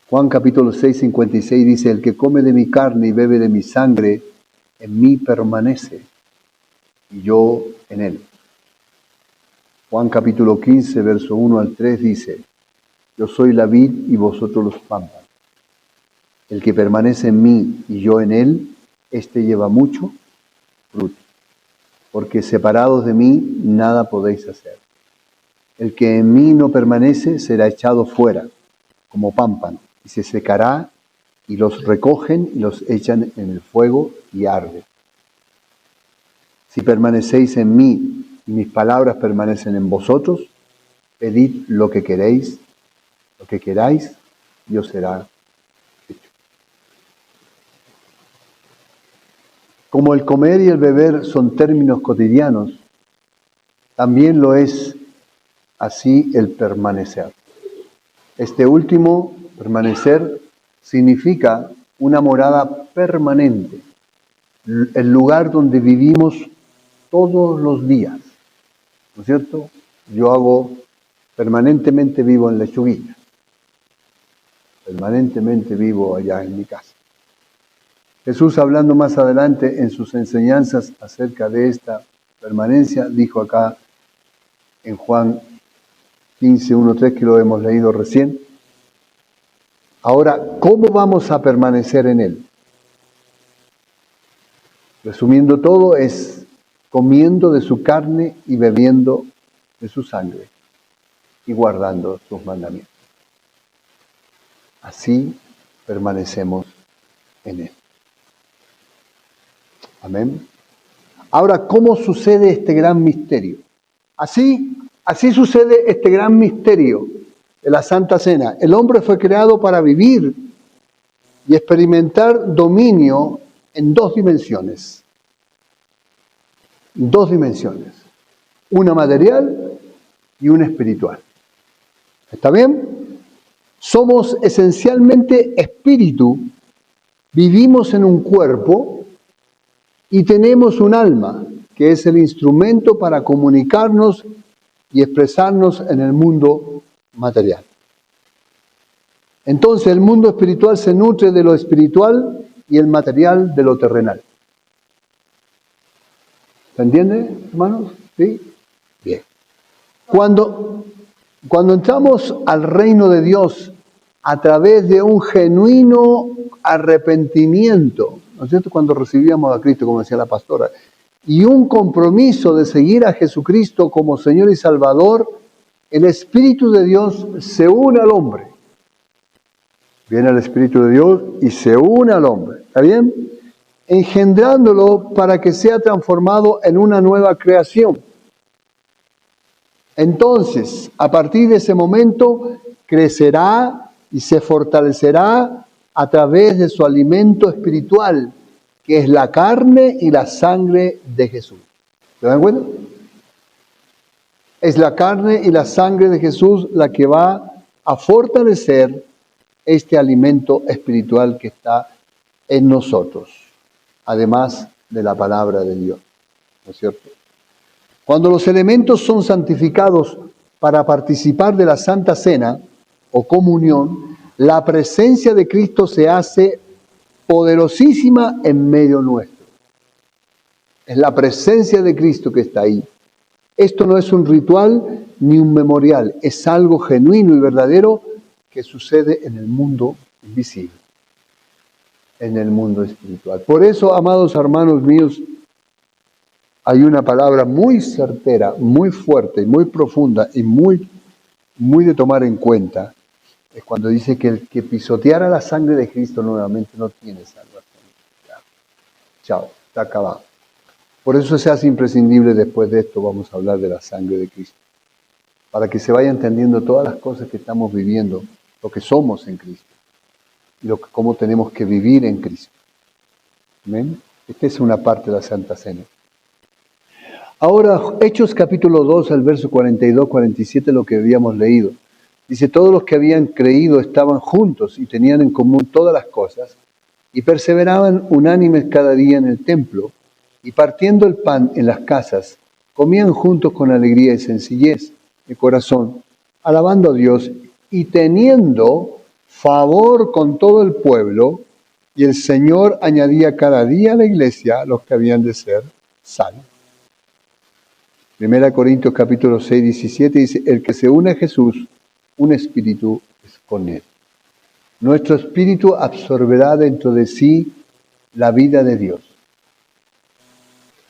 Speaker 3: Juan capítulo 6, 56 dice, el que come de mi carne y bebe de mi sangre, en mí permanece, y yo en él. Juan capítulo 15, verso 1 al 3 dice, yo soy la vid y vosotros los pámpanos. El que permanece en mí y yo en él, éste lleva mucho fruto, porque separados de mí nada podéis hacer. El que en mí no permanece será echado fuera, como pámpano, y se secará, y los recogen y los echan en el fuego y arde. Si permanecéis en mí y mis palabras permanecen en vosotros, pedid lo que queráis, y os será hecho. Como el comer y el beber son términos cotidianos, también lo es así el permanecer. Este último, permanecer, significa una morada permanente, el lugar donde vivimos todos los días, ¿no es cierto? Yo permanentemente vivo en Lechuguilla, permanentemente vivo allá en mi casa. Jesús, hablando más adelante en sus enseñanzas acerca de esta permanencia, dijo acá en Juan 15:1-3, que lo hemos leído recién. Ahora, ¿cómo vamos a permanecer en Él? Resumiendo todo, es comiendo de su carne y bebiendo de su sangre y guardando sus mandamientos. Así permanecemos en Él. Amén. Ahora, ¿cómo sucede este gran misterio? Así sucede este gran misterio de la Santa Cena. El hombre fue creado para vivir y experimentar dominio en dos dimensiones. Dos dimensiones. Una material y una espiritual. ¿Está bien? Somos esencialmente espíritu, vivimos en un cuerpo y tenemos un alma, que es el instrumento para comunicarnos y expresarnos en el mundo material. Entonces el mundo espiritual se nutre de lo espiritual y el material de lo terrenal. ¿Se entiende, hermanos? ¿Sí? Bien. Cuando entramos al reino de Dios a través de un genuino arrepentimiento, ¿no es cierto? Cuando recibíamos a Cristo, como decía la pastora, y un compromiso de seguir a Jesucristo como Señor y Salvador, el Espíritu de Dios se une al hombre. Viene el Espíritu de Dios y se une al hombre. ¿Está bien? Engendrándolo para que sea transformado en una nueva creación. Entonces, a partir de ese momento, crecerá y se fortalecerá a través de su alimento espiritual, que es la carne y la sangre de Jesús. ¿Se dan cuenta? Es la carne y la sangre de Jesús la que va a fortalecer este alimento espiritual que está en nosotros, además de la palabra de Dios. ¿No es cierto? Cuando los elementos son santificados para participar de la Santa Cena o comunión, la presencia de Cristo se hace poderosísima en medio nuestro. Es la presencia de Cristo que está ahí. Esto no es un ritual ni un memorial, es algo genuino y verdadero que sucede en el mundo invisible, en el mundo espiritual. Por eso, amados hermanos míos, hay una palabra muy certera, muy fuerte, muy profunda y muy de tomar en cuenta. Es cuando dice que el que pisoteara la sangre de Cristo nuevamente no tiene salvación. Chao, está acabado. Por eso se hace imprescindible, después de esto vamos a hablar de la sangre de Cristo. Para que se vaya entendiendo todas las cosas que estamos viviendo, lo que somos en Cristo. Y cómo tenemos que vivir en Cristo. ¿Amén? Esta es una parte de la Santa Cena. Ahora, Hechos capítulo 2, al verso 42-47, lo que habíamos leído. Dice, todos los que habían creído estaban juntos y tenían en común todas las cosas y perseveraban unánimes cada día en el templo y partiendo el pan en las casas, comían juntos con alegría y sencillez de corazón, alabando a Dios y teniendo favor con todo el pueblo, y el Señor añadía cada día a la iglesia los que habían de ser salvos. 1 Corintios capítulo 6, 17 dice, el que se une a Jesús, un espíritu es con él. Nuestro espíritu absorberá dentro de sí la vida de Dios.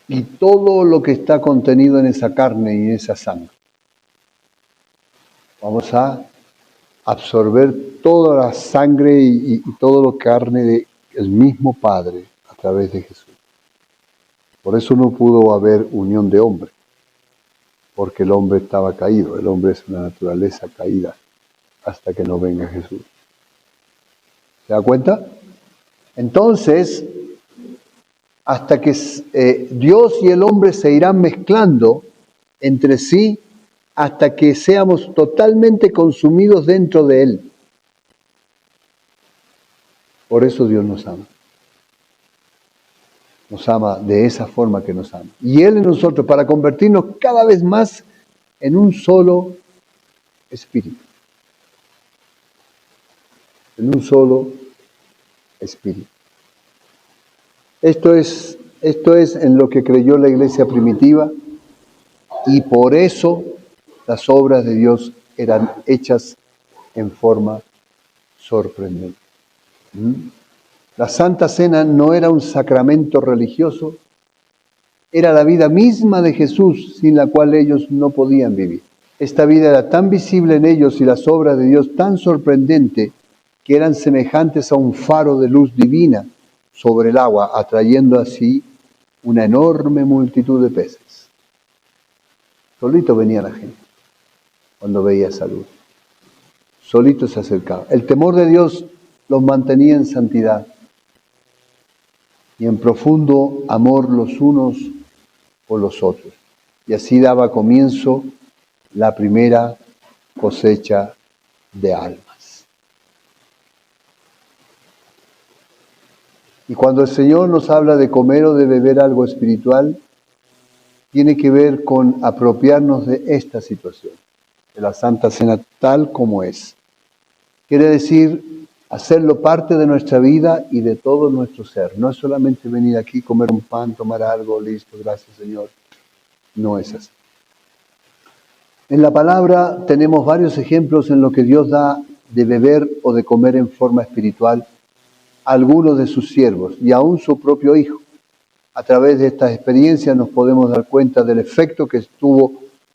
Speaker 3: Y todo lo que está contenido en esa carne y en esa sangre. Vamos a absorber toda la sangre y toda la carne del mismo Padre a través de Jesús. Por eso no pudo haber unión de hombre. Porque el hombre estaba caído, el hombre es una naturaleza caída, hasta que no venga Jesús. ¿Se da cuenta? Entonces, hasta que Dios y el hombre se irán mezclando entre sí hasta que seamos totalmente consumidos dentro de Él. Por eso Dios nos ama. Nos ama de esa forma que nos ama. Y Él en nosotros para convertirnos cada vez más en un solo espíritu. En un solo espíritu. Esto es en lo que creyó la iglesia primitiva y por eso las obras de Dios eran hechas en forma sorprendente. La Santa Cena no era un sacramento religioso, era la vida misma de Jesús sin la cual ellos no podían vivir. Esta vida era tan visible en ellos y las obras de Dios tan sorprendente que eran semejantes a un faro de luz divina sobre el agua, atrayendo así una enorme multitud de peces. Solito venía la gente cuando veía esa luz. Solito se acercaba. El temor de Dios los mantenía en santidad y en profundo amor los unos por los otros. Y así daba comienzo la primera cosecha de almas. Y cuando el Señor nos habla de comer o de beber algo espiritual, tiene que ver con apropiarnos de esta situación, de la Santa Cena tal como es. Quiere decir hacerlo parte de nuestra vida y de todo nuestro ser. No es solamente venir aquí, comer un pan, tomar algo, listo, gracias Señor. No es así. En la palabra tenemos varios ejemplos en lo que Dios da de beber o de comer en forma espiritual a algunos de sus siervos y aún su propio Hijo. A través de estas experiencias nos podemos dar cuenta del efecto que estuvo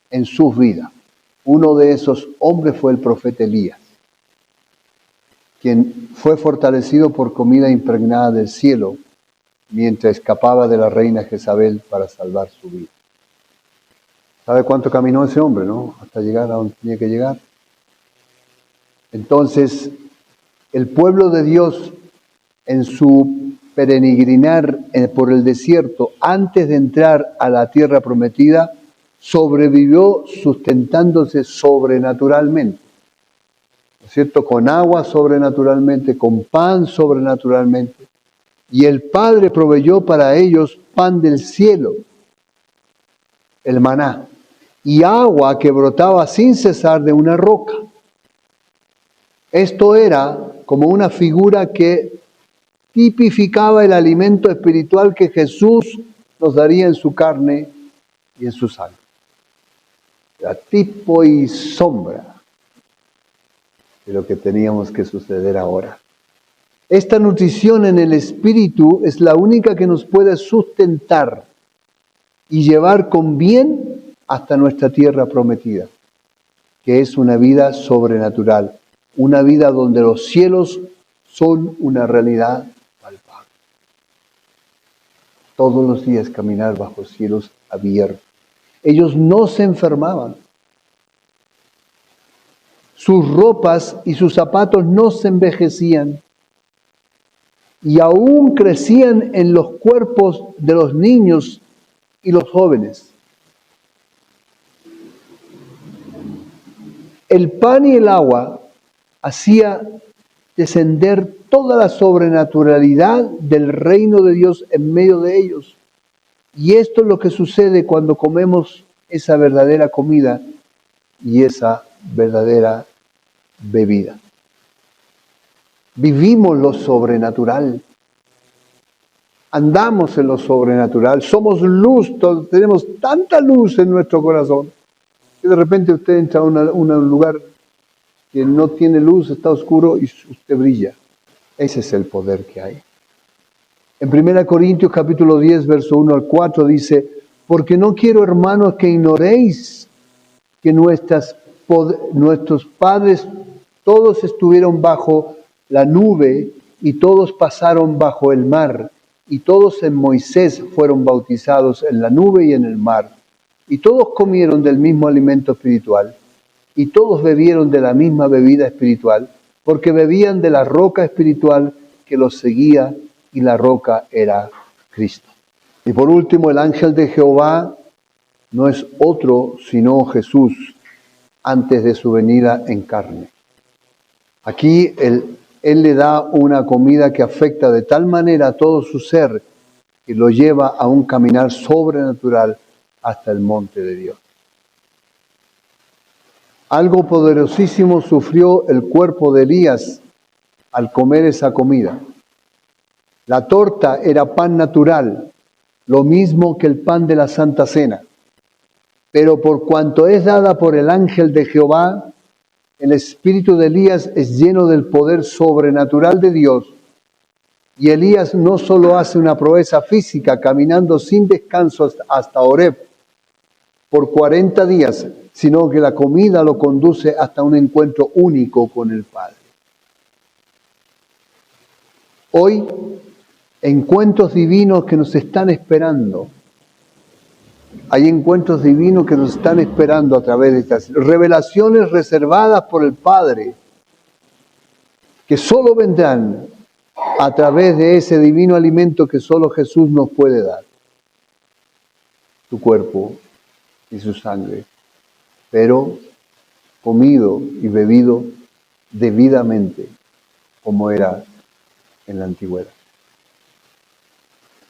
Speaker 3: en sus vidas. Uno de esos hombres fue el profeta Elías, quien fue fortalecido por comida impregnada del cielo mientras escapaba de la reina Jezabel para salvar su vida. ¿Sabe cuánto caminó ese hombre, no? Hasta llegar a donde tenía que llegar. Entonces, el pueblo de Dios en su peregrinar por el desierto antes de entrar a la tierra prometida, sobrevivió sustentándose sobrenaturalmente. ¿No es cierto? Con agua sobrenaturalmente, con pan sobrenaturalmente. Y el Padre proveyó para ellos pan del cielo, el maná, y agua que brotaba sin cesar de una roca. Esto era como una figura que tipificaba el alimento espiritual que Jesús nos daría en su carne y en su sangre. Era tipo y sombra de lo que teníamos que suceder ahora. Esta nutrición en el espíritu es la única que nos puede sustentar y llevar con bien hasta nuestra tierra prometida, que es una vida sobrenatural, una vida donde los cielos son una realidad palpable. Todos los días caminar bajo cielos abiertos. Ellos no se enfermaban. Sus ropas y sus zapatos no se envejecían. Y aún crecían en los cuerpos de los niños y los jóvenes. El pan y el agua hacía descender toda la sobrenaturalidad del reino de Dios en medio de ellos. Y esto es lo que sucede cuando comemos esa verdadera comida y esa verdadera bebida. Vivimos lo sobrenatural. Andamos en lo sobrenatural. Somos luz, tenemos tanta luz en nuestro corazón que de repente usted entra a un lugar que no tiene luz, está oscuro y usted brilla. Ese es el poder que hay. En 1 Corintios capítulo 10, verso 1 al 4 dice: porque no quiero, hermanos, que ignoréis que nuestros padres todos estuvieron bajo la nube y todos pasaron bajo el mar, y todos en Moisés fueron bautizados en la nube y en el mar, y todos comieron del mismo alimento espiritual, y todos bebieron de la misma bebida espiritual, porque bebían de la roca espiritual que los seguía, y la roca era Cristo. Y por último, el ángel de Jehová no es otro sino Jesús antes de su venida en carne. Aquí él le da una comida que afecta de tal manera a todo su ser que lo lleva a un caminar sobrenatural hasta el monte de Dios. Algo poderosísimo sufrió el cuerpo de Elías al comer esa comida. La torta era pan natural, lo mismo que el pan de la Santa Cena. Pero por cuanto es dada por el ángel de Jehová, el espíritu de Elías es lleno del poder sobrenatural de Dios. Y Elías no solo hace una proeza física caminando sin descanso hasta Horeb por 40 días, sino que la comida lo conduce hasta un encuentro único con el Padre. Hoy, encuentros divinos que nos están esperando. Hay encuentros divinos que nos están esperando a través de estas revelaciones reservadas por el Padre, que solo vendrán a través de ese divino alimento que solo Jesús nos puede dar. Su cuerpo y su sangre, pero comido y bebido debidamente, como era en la antigüedad.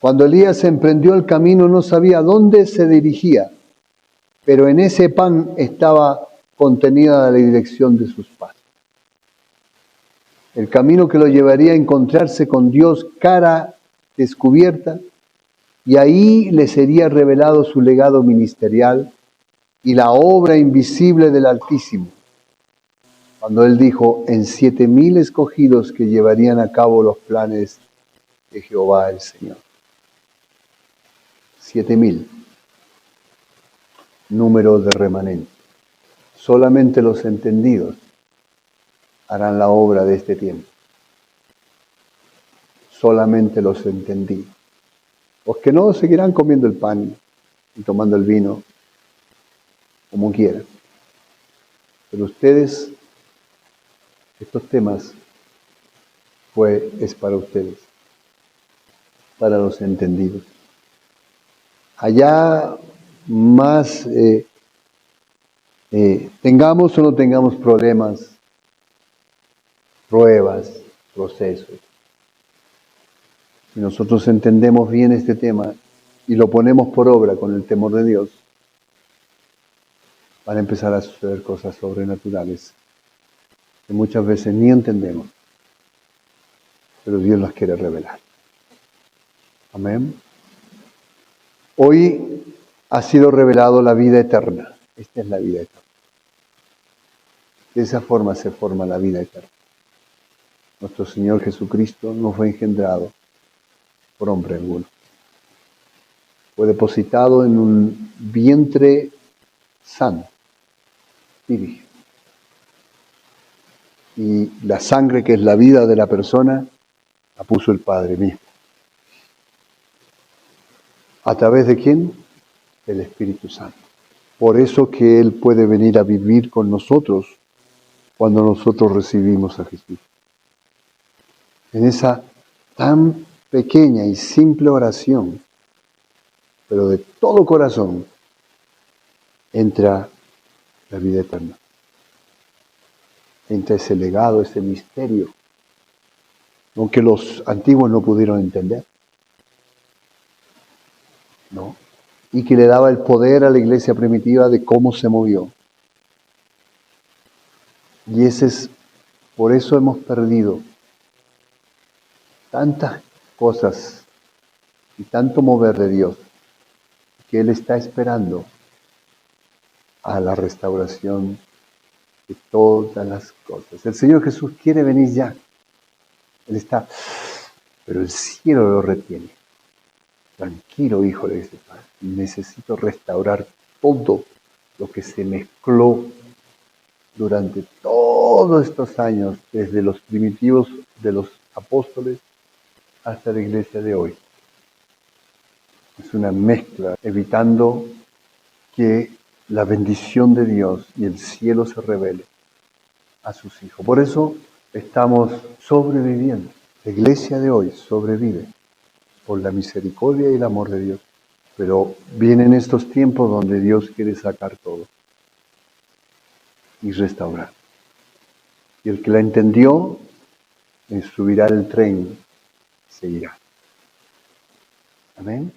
Speaker 3: Cuando Elías emprendió el camino no sabía dónde se dirigía, pero en ese pan estaba contenida la dirección de sus pasos. El camino que lo llevaría a encontrarse con Dios cara descubierta, y ahí le sería revelado su legado ministerial y la obra invisible del Altísimo. Cuando él dijo, en 7,000 escogidos que llevarían a cabo los planes de Jehová el Señor. 7,000. Número de remanente. Solamente los entendidos harán la obra de este tiempo. Solamente los entendidos. Los que no seguirán comiendo el pan y tomando el vino como quieran. Pero ustedes, estos temas es para ustedes, para los entendidos. Allá más tengamos o no tengamos problemas, pruebas, procesos. Si nosotros entendemos bien este tema y lo ponemos por obra con el temor de Dios, van a empezar a suceder cosas sobrenaturales que muchas veces ni entendemos, pero Dios las quiere revelar. Amén. Hoy ha sido revelado la vida eterna. Esta es la vida eterna. De esa forma se forma la vida eterna. Nuestro Señor Jesucristo no fue engendrado por hombre alguno. Fue depositado en un vientre sano, virgen. Y la sangre, que es la vida de la persona, la puso el Padre mismo. ¿A través de quién? Del Espíritu Santo. Por eso que Él puede venir a vivir con nosotros cuando nosotros recibimos a Jesús. En esa tan pequeña y simple oración, pero de todo corazón, entra la vida eterna. Entra ese legado, ese misterio, aunque los antiguos no pudieron entender. ¿No? Y que le daba el poder a la iglesia primitiva de cómo se movió. Y por eso hemos perdido tantas cosas y tanto mover de Dios, que Él está esperando a la restauración de todas las cosas. El Señor Jesús quiere venir ya. Él está, pero el cielo lo retiene. Tranquilo, hijo, le dice, necesito restaurar todo lo que se mezcló durante todos estos años, desde los primitivos de los apóstoles hasta la iglesia de hoy. Es una mezcla, evitando que la bendición de Dios y el cielo se revele a sus hijos. Por eso estamos sobreviviendo. La iglesia de hoy sobrevive. por la misericordia y el amor de Dios. Pero vienen estos tiempos donde Dios quiere sacar todo y restaurar. Y el que la entendió, subirá el tren, seguirá. Amén.